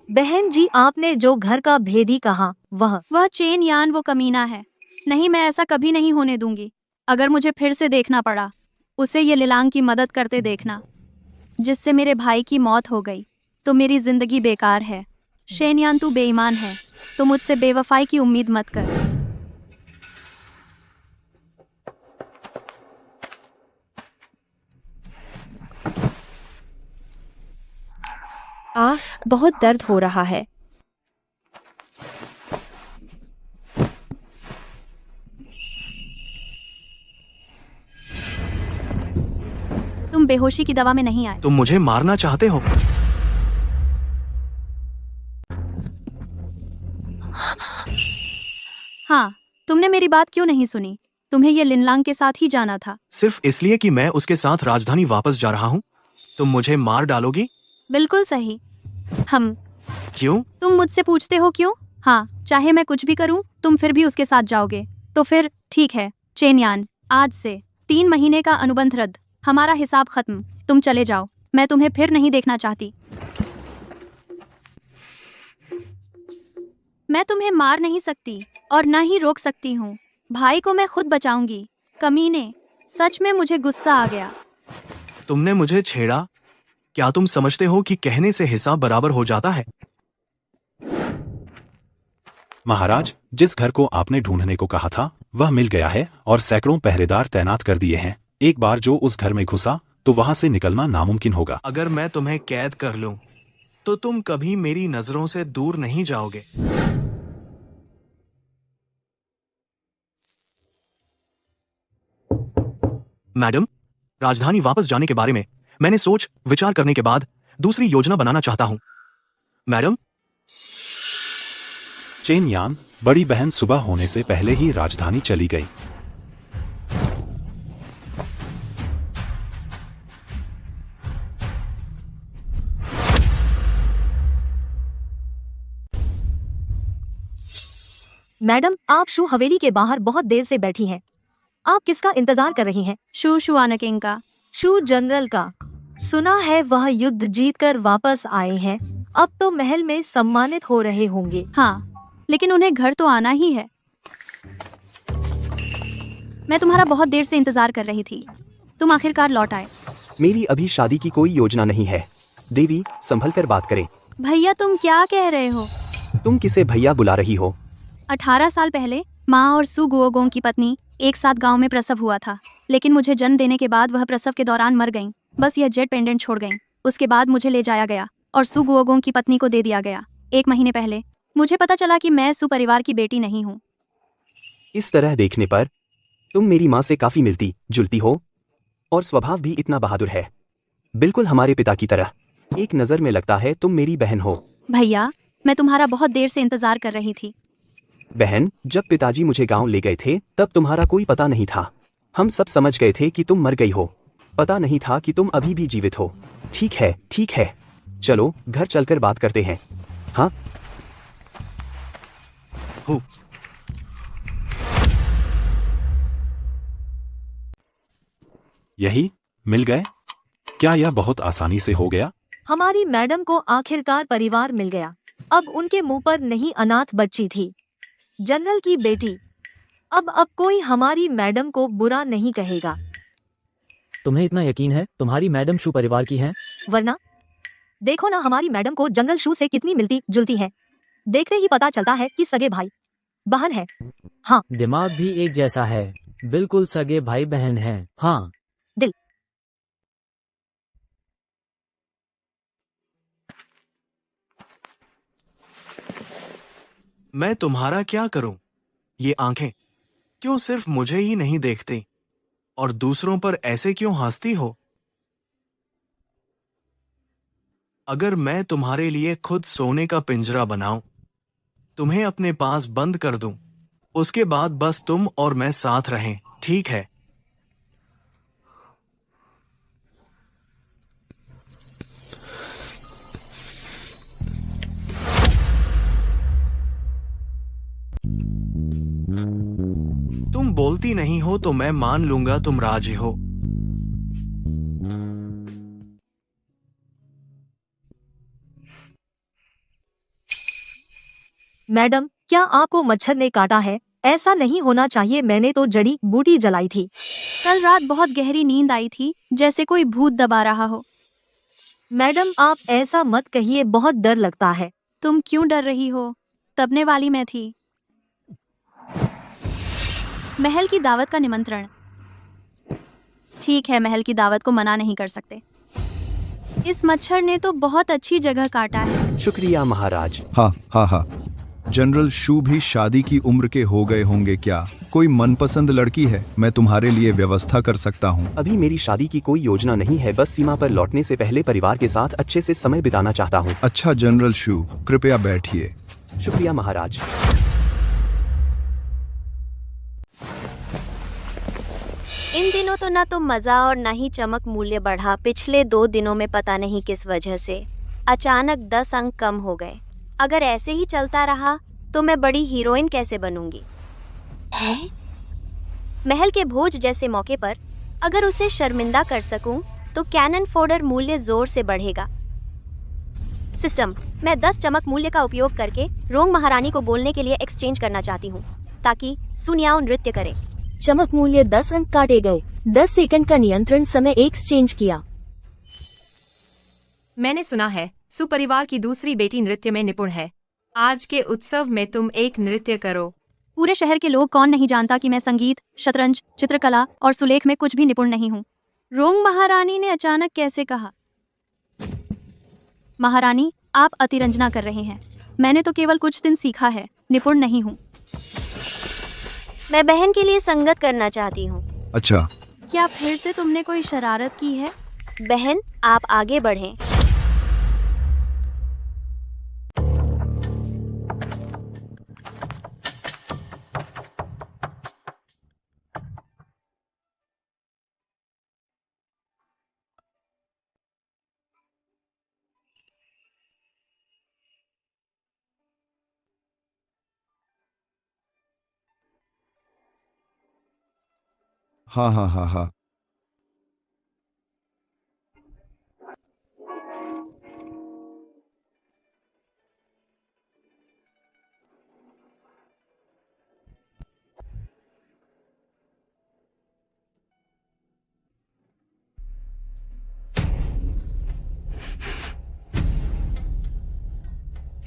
बहन जी, आपने जो घर का भेदी कहा, वह चेन यान वो कमीना है। नहीं, मैं ऐसा कभी नहीं होने दूंगी। अगर मुझे फिर से देखना पड़ा, उसे ये लीलांग की मदद करते देखना। जिससे मेरे भाई की मौत हो गई, तो मेरी जिंदगी बेकार है। शेनयान, तू बेईमान है, तो मुझसे बेवफाई की उम्मीद मत कर। बहुत दर्द हो रहा है। तुम बेहोशी की दवा में नहीं आए। तुम मुझे मारना चाहते हो? हाँ, तुमने मेरी बात क्यों नहीं सुनी? तुम्हें ये लिनलांग के साथ ही जाना था। सिर्फ इसलिए कि मैं उसके साथ राजधानी वापस जा रहा हूँ, तुम मुझे मार डालोगी? बिल्कुल सही। हम क्यों? तुम मुझसे पूछते हो क्यों? हाँ, चाहे मैं कुछ भी करूं, तुम फिर भी उसके साथ जाओगे। तो फिर ठीक है चेनयान, आज से 3 महीने का अनुबंध रद्द। हमारा हिसाब खत्म। तुम चले जाओ, मैं तुम्हें फिर नहीं देखना चाहती। मैं तुम्हें मार नहीं सकती और न ही रोक सकती हूँ। भाई को मैं खुद बचाऊंगी। कमीने, सच में मुझे गुस्सा आ गया। तुमने मुझे छेड़ा? क्या तुम समझते हो कि कहने से हिसाब बराबर हो जाता है? महाराज, जिस घर को आपने ढूंढने को कहा था वह मिल गया है और सैकड़ों पहरेदार तैनात कर दिए हैं। एक बार जो उस घर में घुसा तो वहां से निकलना नामुमकिन होगा। अगर मैं तुम्हें कैद कर लूं, तो तुम कभी मेरी नजरों से दूर नहीं जाओगे। मैडम, राजधानी वापस जाने के बारे में मैंने सोच विचार करने के बाद दूसरी योजना बनाना चाहता हूं। मैडम। चेनयान, बड़ी बहन सुबह होने से पहले ही राजधानी चली गई। मैडम, आप शू हवेली के बाहर बहुत देर से बैठी हैं। आप किसका इंतजार कर रही हैं? शू आनकिंग का। शू जनरल का। सुना है वह युद्ध जीतकर वापस आए हैं। अब तो महल में सम्मानित हो रहे होंगे। हाँ, लेकिन उन्हें घर तो आना ही है। मैं तुम्हारा बहुत देर से इंतजार कर रही थी। तुम आखिरकार लौट आए। मेरी अभी शादी की कोई योजना नहीं है। देवी, संभल कर बात करें। भैया तुम क्या कह रहे हो? तुम किसे भैया बुला रही हो? 18 साल पहले माँ और सू गुओगोंग की पत्नी एक साथ गांव में प्रसव हुआ था, लेकिन मुझे जन्म देने के बाद वह प्रसव के दौरान मर गईं। बस यह जेड पेंडेंट छोड़ गईं। उसके बाद मुझे ले जाया गया और सू गुओगोंग की पत्नी को दे दिया गया। 1 महीने पहले मुझे पता चला कि मैं सू परिवार की बेटी नहीं हूँ। इस तरह देखने पर तुम मेरी माँ से काफी मिलती जुलती हो और स्वभाव भी इतना बहादुर है, बिल्कुल हमारे पिता की तरह। एक नजर में लगता है तुम मेरी बहन हो। भैया मैं तुम्हारा बहुत देर से इंतजार कर रही थी। बहन, जब पिताजी मुझे गांव ले गए थे तब तुम्हारा कोई पता नहीं था। हम सब समझ गए थे कि तुम मर गई हो। पता नहीं था कि तुम अभी भी जीवित हो। ठीक है, ठीक है, चलो घर चलकर बात करते हैं। हाँ हो। यही मिल गए? क्या यह बहुत आसानी से हो गया? हमारी मैडम को आखिरकार परिवार मिल गया। अब उनके मुंह पर नहीं अनाथ बच्ची थी, जनरल की बेटी। अब कोई हमारी मैडम को बुरा नहीं कहेगा। तुम्हें इतना यकीन है तुम्हारी मैडम शू परिवार की है? वरना देखो ना हमारी मैडम को जनरल शू से कितनी मिलती जुलती है। देखते ही पता चलता है कि सगे भाई बहन है। हाँ, दिमाग भी एक जैसा है, बिल्कुल सगे भाई बहन हैं। हाँ, दिल। मैं तुम्हारा क्या करूं? ये आंखें क्यों सिर्फ मुझे ही नहीं देखती और दूसरों पर ऐसे क्यों हंसती हो? अगर मैं तुम्हारे लिए खुद सोने का पिंजरा बनाऊं, तुम्हें अपने पास बंद कर दूं, उसके बाद बस तुम और मैं साथ रहें, ठीक है? तुम बोलती नहीं हो तो मैं मान लूंगा तुम राजी हो। मैडम, क्या आपको मच्छर ने काटा है? ऐसा नहीं होना चाहिए, मैंने तो जड़ी बूटी जलाई थी। कल रात बहुत गहरी नींद आई थी, जैसे कोई भूत दबा रहा हो। मैडम आप ऐसा मत कहिए, बहुत डर लगता है। तुम क्यों डर रही हो? तबने वाली मैं थी। महल की दावत का निमंत्रण। ठीक है, महल की दावत को मना नहीं कर सकते। इस मच्छर ने तो बहुत अच्छी जगह काटा है। शुक्रिया महाराज। हाँ हाँ हाँ, जनरल शू भी शादी की उम्र के हो गए होंगे क्या? कोई मनपसंद लड़की है? मैं तुम्हारे लिए व्यवस्था कर सकता हूँ। अभी मेरी शादी की कोई योजना नहीं है, बस सीमा पर लौटने से पहले परिवार के साथ अच्छे से समय बिताना चाहता हूँ। अच्छा जनरल शू, कृपया बैठिए। शुक्रिया महाराज। इन दिनों तो ना तो मजा और ना ही चमक मूल्य बढ़ा। पिछले 2 दिनों में पता नहीं किस वजह से अचानक 10 अंक कम हो गए। अगर ऐसे ही चलता रहा तो मैं बड़ी हीरोइन कैसे बनूंगी? महल के भोज जैसे मौके पर अगर उसे शर्मिंदा कर सकूं तो कैनन फोडर मूल्य जोर से बढ़ेगा। सिस्टम, मैं 10 चमक मूल्य का उपयोग करके रोंग महारानी को बोलने के लिए एक्सचेंज करना चाहती हूँ ताकि सुनियाओ नृत्य करे। चमक मूल्य 10 अंक काटे गए। 10 सेकंड का नियंत्रण समय एक्सचेंज किया। मैंने सुना है सुपरिवार की दूसरी बेटी नृत्य में निपुण है। आज के उत्सव में तुम एक नृत्य करो। पूरे शहर के लोग कौन नहीं जानता कि मैं संगीत, शतरंज, चित्रकला और सुलेख में कुछ भी निपुण नहीं हूँ। रोंग महारानी ने अचानक कैसे कहा? महारानी, आप अतिरंजना कर रहे हैं। मैंने तो केवल कुछ दिन सीखा है, निपुण नहीं हूँ। मैं बहन के लिए संगत करना चाहती हूँ। अच्छा, क्या फिर से तुमने कोई शरारत की है? बहन, आप आगे बढ़ें। हाँ हाँ हाँ हाँ।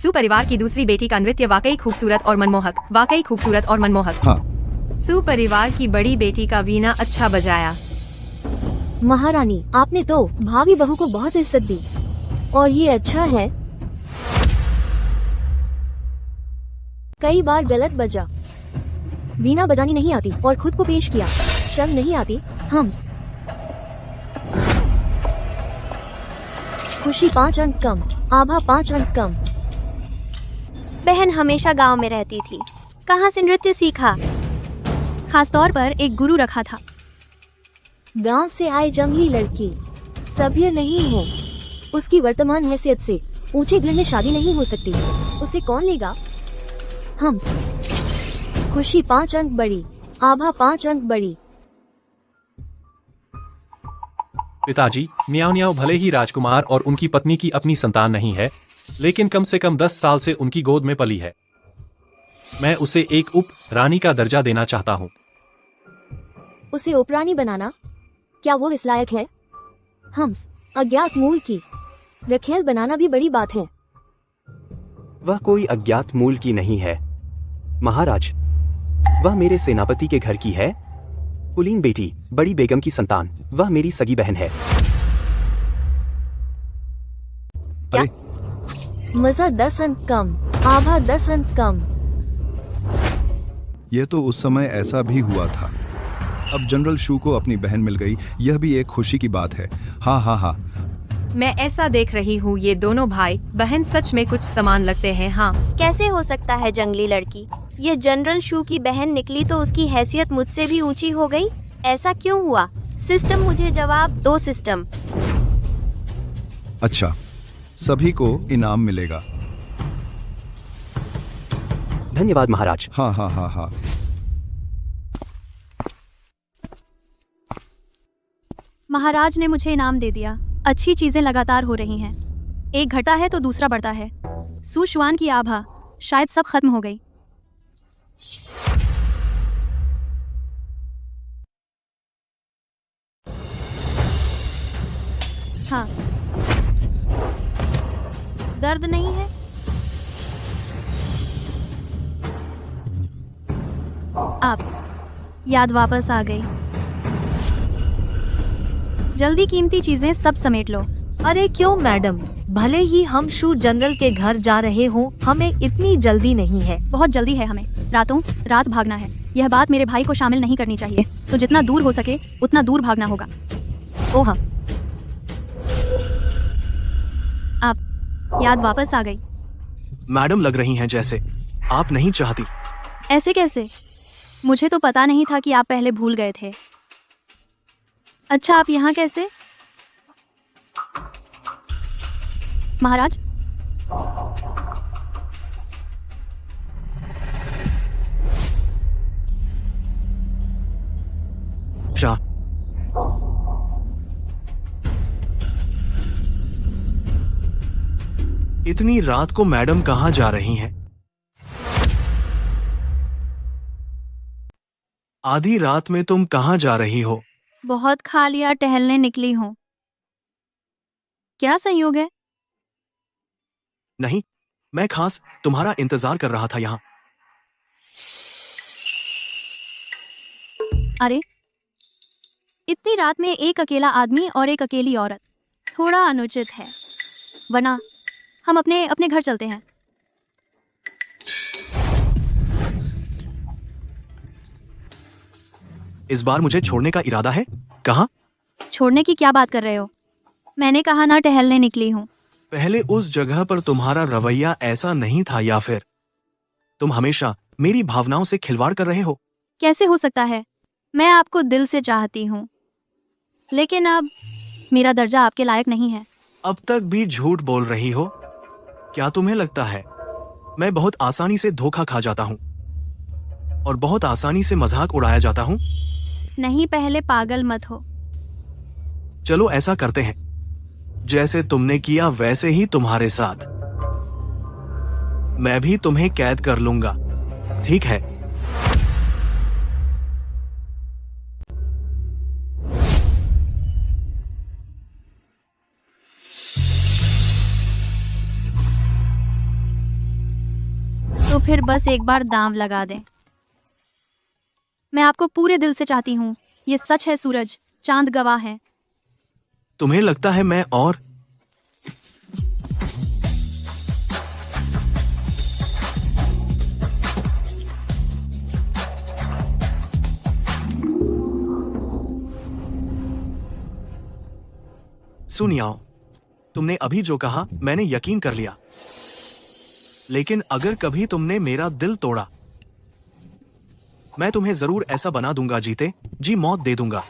सुपरिवार की दूसरी बेटी का नृत्य वाकई खूबसूरत और मनमोहक, वाकई खूबसूरत और मनमोहक। हाँ। सुपरिवार की बड़ी बेटी का वीणा अच्छा बजाया। महारानी, आपने तो भावी बहू को बहुत इज्जत दी और ये अच्छा है। कई बार गलत बजा, वीणा बजानी नहीं आती और खुद को पेश किया, शर्म नहीं आती। हम खुशी 5 अंक कम, आभा 5 अंक कम। बहन हमेशा गांव में रहती थी, कहाँ से नृत्य सीखा? खासतौर पर एक गुरु रखा था। गांव से आए जंगली लड़की सभ्य नहीं है। उसकी वर्तमान हैसियत से ऊंचे घर में शादी नहीं हो सकती। उसे कौन लेगा? हम खुशी 5 अंक बड़ी, आभा 5 अंक बड़ी। पिताजी, म्याओ म्याओ भले ही राजकुमार और उनकी पत्नी की अपनी संतान नहीं है, लेकिन कम से कम 10 साल से उनकी गोद में पली है। मैं उसे एक उप रानी का दर्जा देना चाहता हूँ। उसे उपरानी बनाना, क्या वो इस लायक है? हम अज्ञात मूल की रखेल बनाना भी बड़ी बात है। वह कोई अज्ञात मूल की नहीं है महाराज, वह मेरे सेनापति के घर की है। कुलीन बेटी, बड़ी बेगम की संतान, वह मेरी सगी बहन है। क्या? मजा 10 अंक कम, आभा 10 अंक कम। यह तो उस समय ऐसा भी हुआ था। अब जनरल शू को अपनी बहन मिल गई, यह भी एक खुशी की बात है। हाँ हाँ हाँ। मैं ऐसा देख रही हूँ, ये दोनों भाई बहन सच में कुछ समान लगते हैं। हाँ, कैसे हो सकता है जंगली लड़की? ये जनरल शू की बहन निकली तो उसकी हैसियत मुझसे भी ऊंची हो गई। ऐसा क्यों हुआ? सिस्टम मुझे जवाब दो। सिस्टम। अच्छा, सभी को इनाम मिलेगा। धन्यवाद महाराज। हाँ हाँ हाँ हाँ। महाराज ने मुझे इनाम दे दिया। अच्छी चीजें लगातार हो रही हैं। एक घटा है तो दूसरा बढ़ता है। सुशवान की आभा, शायद सब खत्म हो गई। हाँ, दर्द नहीं है। आप याद वापस आ गई। जल्दी कीमती चीजें सब समेट लो। अरे क्यों मैडम, भले ही हम शू जनरल के घर जा रहे हों, हमें इतनी जल्दी नहीं है। बहुत जल्दी है, हमें रातों रात भागना है। यह बात मेरे भाई को शामिल नहीं करनी चाहिए, तो जितना दूर हो सके उतना दूर भागना होगा। ओह, आप याद वापस आ गई। मैडम, लग रही हैं जैसे आप नहीं चाहती। ऐसे कैसे? मुझे तो पता नहीं था कि आप पहले भूल गए थे। अच्छा, आप यहाँ कैसे? महाराज, शाह, इतनी रात को मैडम कहाँ जा रही हैं? आधी रात में तुम कहाँ जा रही हो? बहुत खा लिया, टहलने निकली हूँ। क्या संयोग है? नहीं, मैं खास तुम्हारा इंतजार कर रहा था यहाँ। अरे, इतनी रात में एक अकेला आदमी और एक अकेली औरत, थोड़ा अनुचित है। वरना हम अपने अपने घर चलते हैं। इस बार मुझे छोड़ने का इरादा है? कहाँ? छोड़ने की क्या बात कर रहे हो? मैंने कहा ना, टहलने निकली हूँ। पहले उस जगह पर तुम्हारा रवैया ऐसा नहीं था, या फिर तुम हमेशा मेरी भावनाओं से खिलवाड़ कर रहे हो? कैसे हो सकता है? मैं आपको दिल से चाहती हूँ, लेकिन अब मेरा दर्जा आपके लायक नहीं है। अब तक भी झूठ बोल रही हो? क्या तुम्हें लगता है मैं बहुत आसानी से धोखा खा जाता हूँ और बहुत आसानी से मजाक उड़ाया जाता हूँ? नहीं, पहले पागल मत हो। चलो ऐसा करते हैं, जैसे तुमने किया वैसे ही तुम्हारे साथ मैं भी तुम्हें कैद कर लूंगा, ठीक है? फिर बस एक बार दांव लगा दें। मैं आपको पूरे दिल से चाहती हूँ। ये सच है सूरज, चांद गवाह है। तुम्हें लगता है मैं और सुनियाओ, तुमने अभी जो कहा मैंने यकीन कर लिया, लेकिन अगर कभी तुमने मेरा दिल तोड़ा, मैं तुम्हें जरूर ऐसा बना दूंगा जीते जी मौत दे दूंगा।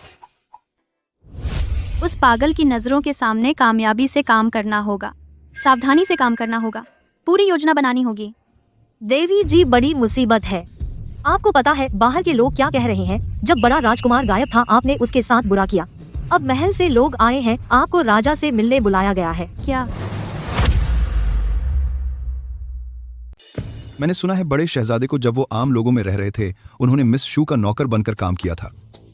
उस पागल की नजरों के सामने कामयाबी से काम करना होगा, सावधानी से काम करना होगा, पूरी योजना बनानी होगी। देवी जी बड़ी मुसीबत है। आपको पता है बाहर के लोग क्या कह रहे हैं? जब बड़ा राजकुमार गायब था आपने उसके साथ बुरा किया। अब महल से लोग आए हैं, आपको राजा से मिलने बुलाया गया है। क्या? मैंने सुना है बड़े शहजादे को जब वो आम लोगों में रह रहे थे उन्होंने मिस शू का नौकर बनकर काम किया था।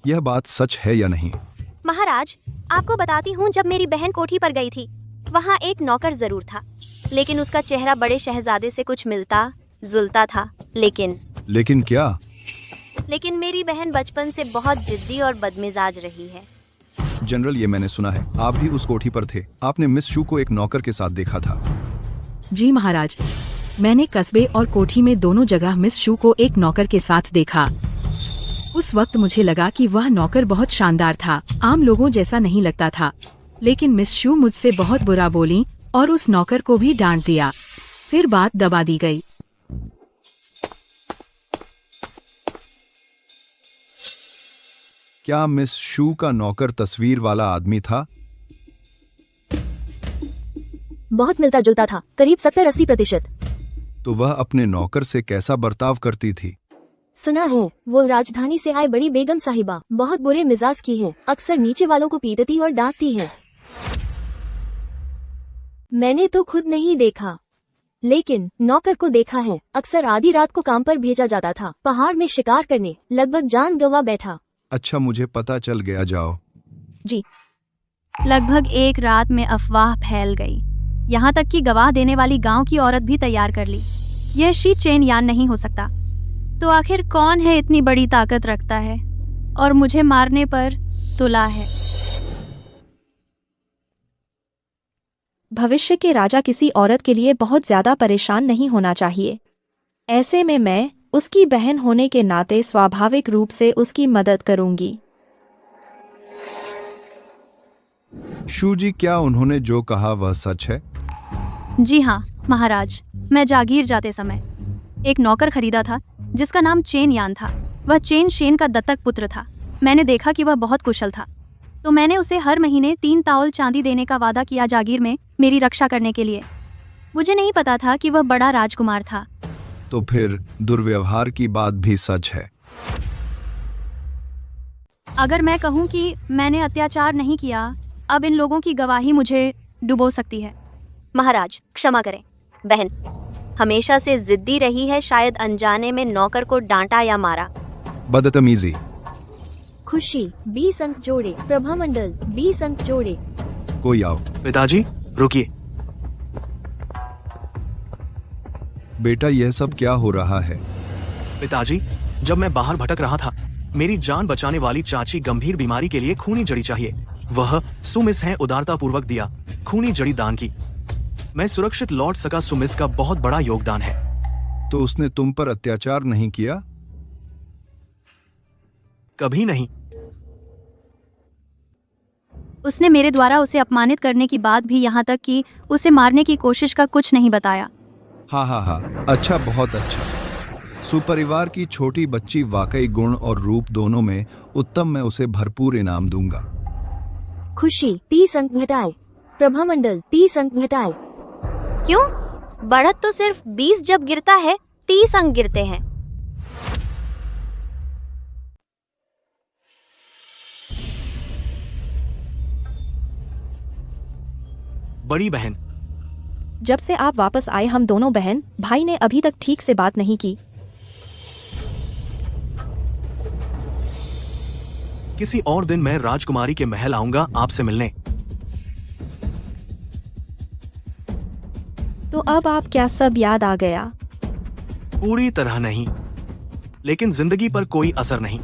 यह बात सच है या नहीं? महाराज, आपको बताती हूँ, जब मेरी बहन कोठी पर गई थी वहाँ एक नौकर जरूर था, लेकिन उसका चेहरा बड़े शहजादे से कुछ मिलता जुलता था। लेकिन क्या? लेकिन मेरी बहन बचपन से बहुत जिद्दी और बदमिजाज रही है। जनरल, ये मैंने सुना है आप भी उस कोठी पर थे, आपने मिस शू को एक नौकर के साथ देखा था। जी महाराज, मैंने कस्बे और कोठी में दोनों जगह मिस शू को एक नौकर के साथ देखा। उस वक्त मुझे लगा कि वह नौकर बहुत शानदार था, आम लोगों जैसा नहीं लगता था। लेकिन मिस शू मुझसे बहुत बुरा बोली और उस नौकर को भी डांट दिया। फिर बात दबा दी गई। क्या मिस शू का नौकर तस्वीर वाला आदमी था? बहुत मिलता जुलता था, करीब 70-80%। तो वह अपने नौकर से कैसा बर्ताव करती थी? सुना है वो राजधानी से आए बड़ी बेगम साहिबा बहुत बुरे मिजाज की हैं, अक्सर नीचे वालों को पीटती और डांटती हैं। मैंने तो खुद नहीं देखा, लेकिन नौकर को देखा है। अक्सर आधी रात को काम पर भेजा जाता था, पहाड़ में शिकार करने, लगभग जान गंवा बैठा। अच्छा, मुझे पता चल गया, जाओ। जी। लगभग एक रात में अफवाह फैल गई, यहाँ तक कि गवाह देने वाली गांव की औरत भी तैयार कर ली। यह शी चेन यान नहीं हो सकता। तो आखिर कौन है इतनी बड़ी ताकत रखता है और मुझे मारने पर तुला है? भविष्य के राजा किसी औरत के लिए बहुत ज्यादा परेशान नहीं होना चाहिए। ऐसे में मैं उसकी बहन होने के नाते स्वाभाविक रूप से उसकी मदद करूंगी। शू जी, क्या उन्होंने जो कहा वह सच है? जी हाँ महाराज, मैं जागीर जाते समय एक नौकर खरीदा था जिसका नाम चेन यान था। वह चेन शेन का दत्तक पुत्र था। मैंने देखा कि वह बहुत कुशल था, तो मैंने उसे हर महीने 3 ताउल चांदी देने का वादा किया जागीर में मेरी रक्षा करने के लिए। मुझे नहीं पता था कि वह बड़ा राजकुमार था। तो फिर दुर्व्यवहार की बात भी सच है? अगर मैं कहूँ कि मैंने अत्याचार नहीं किया, अब इन लोगों की गवाही मुझे डुबो सकती है। महाराज क्षमा करें, बहन हमेशा से जिद्दी रही है, शायद अनजाने में नौकर को डांटा या मारा। बदतमीजी। खुशी 20 अंक जोड़े, प्रभामंडल 20 अंक जोड़े। कोई आओ। पिताजी रुकिए। बेटा, यह सब क्या हो रहा है? पिताजी, जब मैं बाहर भटक रहा था, मेरी जान बचाने वाली चाची गंभीर बीमारी के लिए खूनी जड़ी चाहिए। वह सुमिस है उदारता पूर्वक दिया खूनी जड़ी दान की। मैं सुरक्षित लौट सका। सुमिस का बहुत बड़ा योगदान है। तो उसने तुम पर अत्याचार नहीं किया? कभी नहीं। उसने मेरे द्वारा उसे अपमानित करने की बात भी, यहाँ तक कि उसे मारने की कोशिश का कुछ नहीं बताया। हाँ, अच्छा, बहुत अच्छा। सुपरिवार की छोटी बच्ची वाकई गुण और रूप दोनों में उत्तम। मैं उसे भरपूर इनाम दूंगा। खुशी 30 अंक घटाए, प्रभामंडल 30 अंक घटाए। क्यों? बढ़त तो सिर्फ 20 जब गिरता है 30 अंक गिरते हैं। बड़ी बहन, जब से आप वापस आए हम दोनों बहन भाई ने अभी तक ठीक से बात नहीं की। किसी और दिन मैं राजकुमारी के महल आऊंगा आपसे मिलने। तो अब आप क्या सब याद आ गया? पूरी तरह नहीं, लेकिन जिंदगी पर कोई असर नहीं।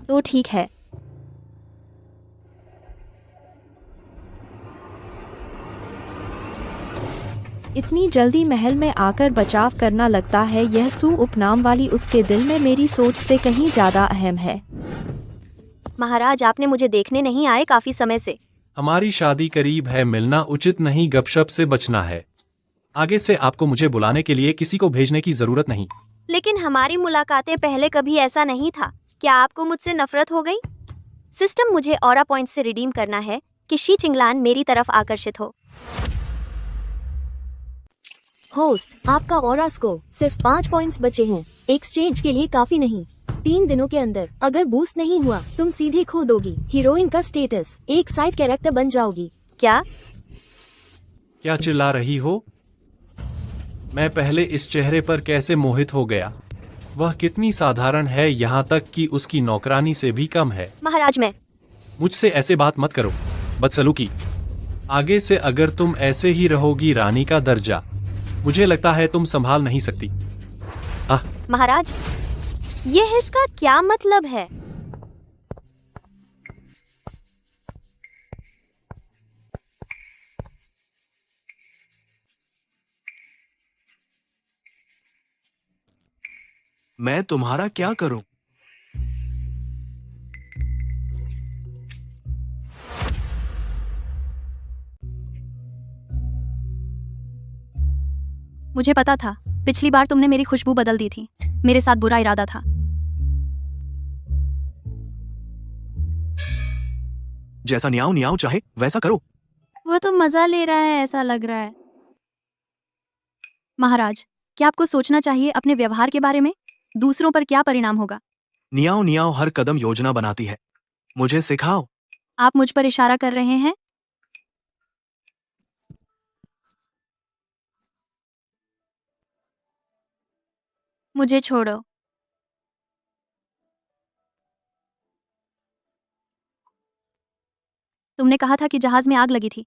तो ठीक है। इतनी जल्दी महल में आकर बचाव करना, लगता है यह सू उपनाम वाली उसके दिल में मेरी सोच से कहीं ज्यादा अहम है। महाराज, आपने मुझे देखने नहीं आए काफी समय से। हमारी शादी करीब है, मिलना उचित नहीं, गपशप से बचना है। आगे से आपको मुझे बुलाने के लिए किसी को भेजने की जरूरत नहीं। लेकिन हमारी मुलाकातें पहले कभी ऐसा नहीं था। क्या आपको मुझसे नफरत हो गई? सिस्टम मुझे ऑरा पॉइंट से रिडीम करना है कि शी चिंगलान मेरी तरफ आकर्षित हो। होस्ट, आपका ऑरा स्कोर सिर्फ 5 पॉइंट्स बचे हैं। एक्सचेंज के लिए काफी नहीं। 3 दिनों के अंदर अगर बूस्ट नहीं हुआ, तुम सीधे खो दोगी हीरोइन का स्टेटस, एक साइड कैरेक्टर बन जाओगी। क्या चिल्ला रही हो? मैं पहले इस चेहरे पर कैसे मोहित हो गया। वह कितनी साधारण है, यहाँ तक कि उसकी नौकरानी से भी कम है। महाराज, मैं मुझसे ऐसे बात मत करो, बदसलूकी। आगे से अगर तुम ऐसे ही रहोगी, रानी का दर्जा, मुझे लगता है तुम संभाल नहीं सकती। महाराज, ये इसका क्या मतलब है? मैं तुम्हारा क्या करूं? मुझे पता था, पिछली बार तुमने मेरी खुशबू बदल दी थी। मेरे साथ बुरा इरादा था। जैसा न्याव न्याव चाहे वैसा करो। वो तो मजा ले रहा है ऐसा लग रहा है। महाराज, क्या आपको सोचना चाहिए अपने व्यवहार के बारे में? दूसरों पर क्या परिणाम होगा? न्याव न्याव हर कदम योजना बनाती है। मुझे सिखाओ। आप मुझ पर इशारा कर रहे हैं? मुझे छोड़ो। तुमने कहा था कि जहाज में आग लगी थी।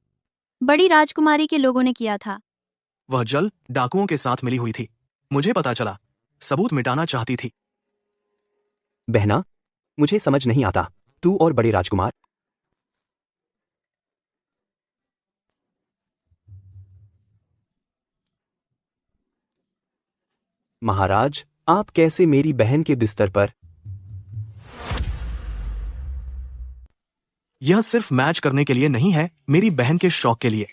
बड़ी राजकुमारी के लोगों ने किया था। वह जल डाकुओं के साथ मिली हुई थी। मुझे पता चला। सबूत मिटाना चाहती थी। बहना, मुझे समझ नहीं आता, तू और बड़े राजकुमार। महाराज, आप कैसे मेरी बहन के बिस्तर पर? यह सिर्फ मैच करने के लिए नहीं है, मेरी बहन के शौक के लिए।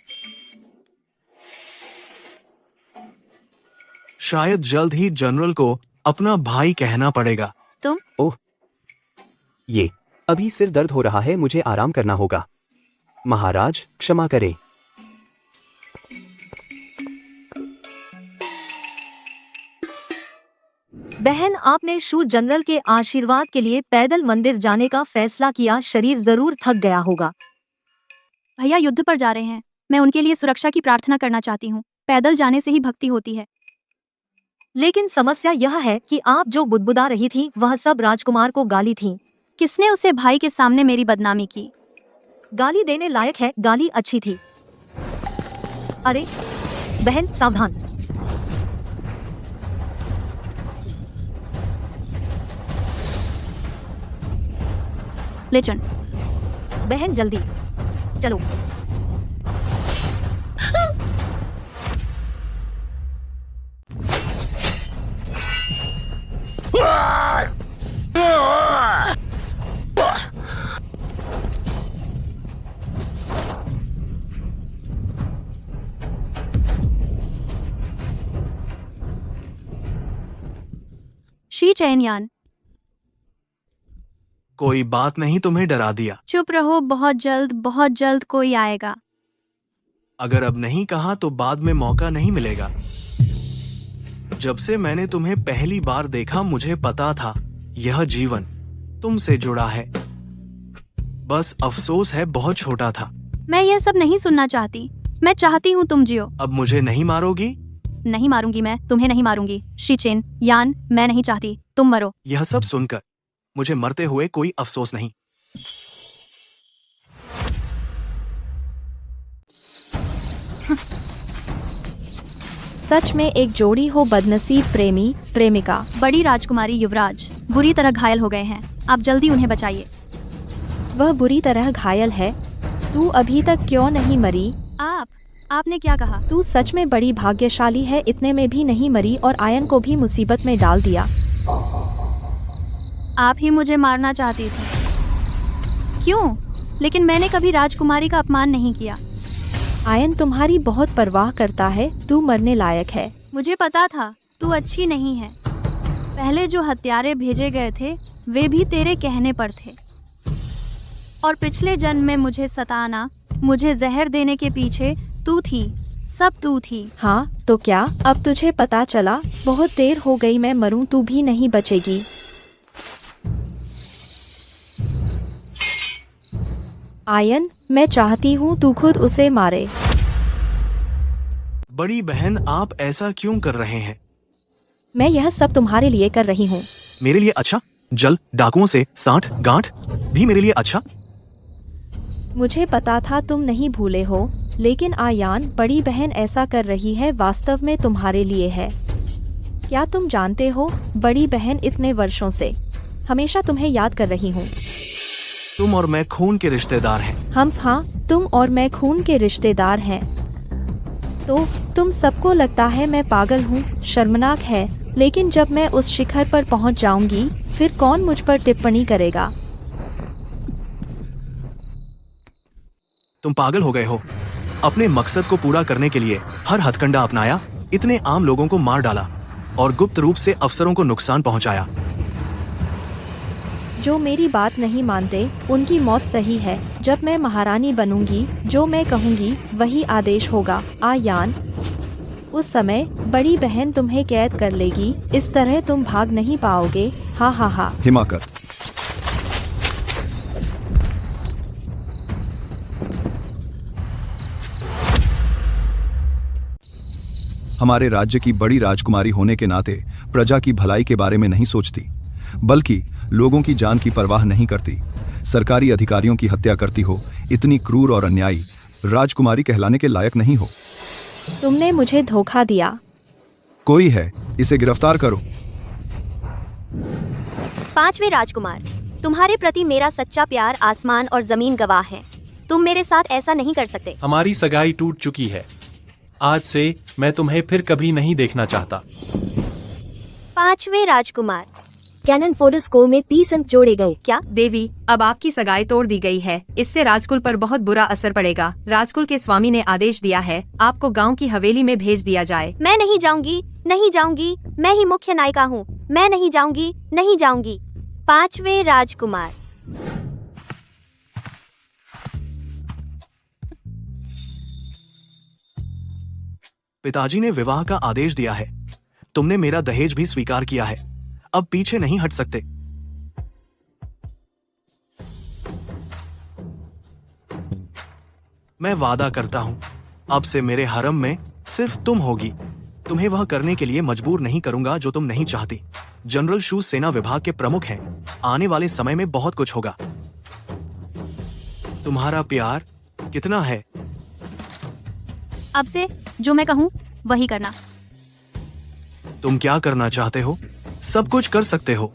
शायद जल्द ही जनरल को अपना भाई कहना पड़ेगा। तुम? ओह, ये अभी सिर दर्द हो रहा है, मुझे आराम करना होगा। महाराज, क्षमा करें। बहन, आपने शू जनरल के आशीर्वाद के लिए पैदल मंदिर जाने का फैसला किया। शरीर जरूर थक गया होगा। भैया युद्ध पर जा रहे हैं। मैं उनके लिए सुरक्षा की प्रार्थना करना चाहती हूँ। पैदल जाने से ही भक्ति होती है। लेकिन समस्या यह है कि आप जो बुदबुदा रही थी वह सब राजकुमार को गाली थी। किसने उसे भाई के सामने मेरी बदनामी की? गाली देने लायक है, गाली अच्छी थी। अरे बहन, सावधान। ले चल। बहन जल्दी चलो। शी चैनयान, कोई बात नहीं, तुम्हें डरा दिया। चुप रहो, बहुत जल्द कोई आएगा। अगर अब नहीं कहा तो बाद में मौका नहीं मिलेगा। जब से मैंने तुम्हें पहली बार देखा, मुझे पता था यह जीवन तुमसे जुड़ा है। बस अफसोस है बहुत छोटा था। मैं यह सब नहीं सुनना चाहती। मैं चाहती हूँ तुम जियो। अब मुझे नहीं मारोगी? नहीं मारूंगी, मैं तुम्हें नहीं मारूंगी। शी चेन यान, मैं नहीं चाहती तुम मरो। यह सब सुनकर मुझे मरते हुए कोई अफसोस नहीं। सच में एक जोड़ी हो बदनसीब प्रेमी प्रेमिका। बड़ी राजकुमारी युवराज बुरी तरह घायल हो गए हैं, आप जल्दी उन्हें बचाइए। वह बुरी तरह घायल है। तू अभी तक क्यों नहीं मरी? आपने क्या कहा? तू सच में बड़ी भाग्यशाली है, इतने में भी नहीं मरी और आयन को भी मुसीबत में डाल दिया। आप ही मुझे मारना चाहती थी। क्यों? लेकिन मैंने कभी राजकुमारी का अपमान नहीं किया। आयन तुम्हारी बहुत परवाह करता है, तू मरने लायक है। मुझे पता था तू अच्छी नहीं है। पहले जो हत्यारे भेजे गए थे वे भी तेरे कहने पर थे, और पिछले जन्म में मुझे सताना, मुझे जहर देने के पीछे तू थी, सब तू थी। हाँ तो क्या अब तुझे पता चला? बहुत देर हो गई, मैं मरूं तू भी नहीं बचेगी। आयन, मैं चाहती हूँ तू खुद उसे मारे। बड़ी बहन, आप ऐसा क्यों कर रहे हैं? मैं यह सब तुम्हारे लिए कर रही हूँ। मेरे लिए अच्छा? जल डाकुओं से साठ गांठ भी मेरे लिए अच्छा? मुझे पता था तुम नहीं भूले हो, लेकिन आयान, बड़ी बहन ऐसा कर रही है वास्तव में तुम्हारे लिए है। क्या तुम जानते हो, बड़ी बहन इतने वर्षों से हमेशा तुम्हें याद कर रही हूँ। तुम और मैं खून के रिश्तेदार हैं। हाँ, तुम और मैं खून के रिश्तेदार हैं। तो तुम सबको लगता है मैं पागल हूँ, शर्मनाक है, लेकिन जब मैं उस शिखर पर पहुँच जाऊंगी फिर कौन मुझ पर टिप्पणी करेगा? तुम पागल हो गए हो। अपने मकसद को पूरा करने के लिए हर हथकंडा अपनाया, इतने आम लोगों को मार डाला और गुप्त रूप से अफसरों को नुकसान पहुंचाया। जो मेरी बात नहीं मानते उनकी मौत सही है। जब मैं महारानी बनूंगी, जो मैं कहूंगी वही आदेश होगा। आयान, उस समय बड़ी बहन तुम्हें कैद कर लेगी, इस तरह तुम भाग नहीं पाओगे। हा। हिमाकत, हमारे राज्य की बड़ी राजकुमारी होने के नाते प्रजा की भलाई के बारे में नहीं सोचती, बल्कि लोगों की जान की परवाह नहीं करती। सरकारी अधिकारियों की हत्या करती हो। इतनी क्रूर और अन्यायी राजकुमारी कहलाने के लायक नहीं हो। तुमने मुझे धोखा दिया। कोई है, इसे गिरफ्तार करो। 5वें राजकुमार, तुम्हारे प्रति मेरा सच्चा प्यार आसमान और जमीन गवाह है। तुम मेरे साथ ऐसा नहीं कर सकते। हमारी सगाई टूट चुकी है। आज से मैं तुम्हें फिर कभी नहीं देखना चाहता। 5वें राजकुमार, कैनन फोर्ड स्कोर में 30 अंक जोड़े गए। क्या? देवी, अब आपकी सगाई तोड़ दी गई है। इससे राजकुल पर बहुत बुरा असर पड़ेगा। राजकुल के स्वामी ने आदेश दिया है आपको गांव की हवेली में भेज दिया जाए। मैं नहीं जाऊंगी, नहीं जाऊंगी। मैं ही मुख्य नायिका हूँ। मैं नहीं जाऊंगी, नहीं जाऊंगी। 5वें राजकुमार, पिताजी ने विवाह का आदेश दिया है। तुमने मेरा दहेज भी स्वीकार किया है। अब पीछे नहीं हट सकते। मैं वादा करता हूं, अब से मेरे हरम में सिर्फ तुम होगी। तुम्हें वह करने के लिए मजबूर नहीं करूंगा जो तुम नहीं चाहती। जनरल शू सेना विभाग के प्रमुख हैं। आने वाले समय में बहुत कुछ होगा। तुम्हारा प्यार कितना है? अब से जो मैं कहूँ वही करना। तुम क्या करना चाहते हो? सब कुछ कर सकते हो।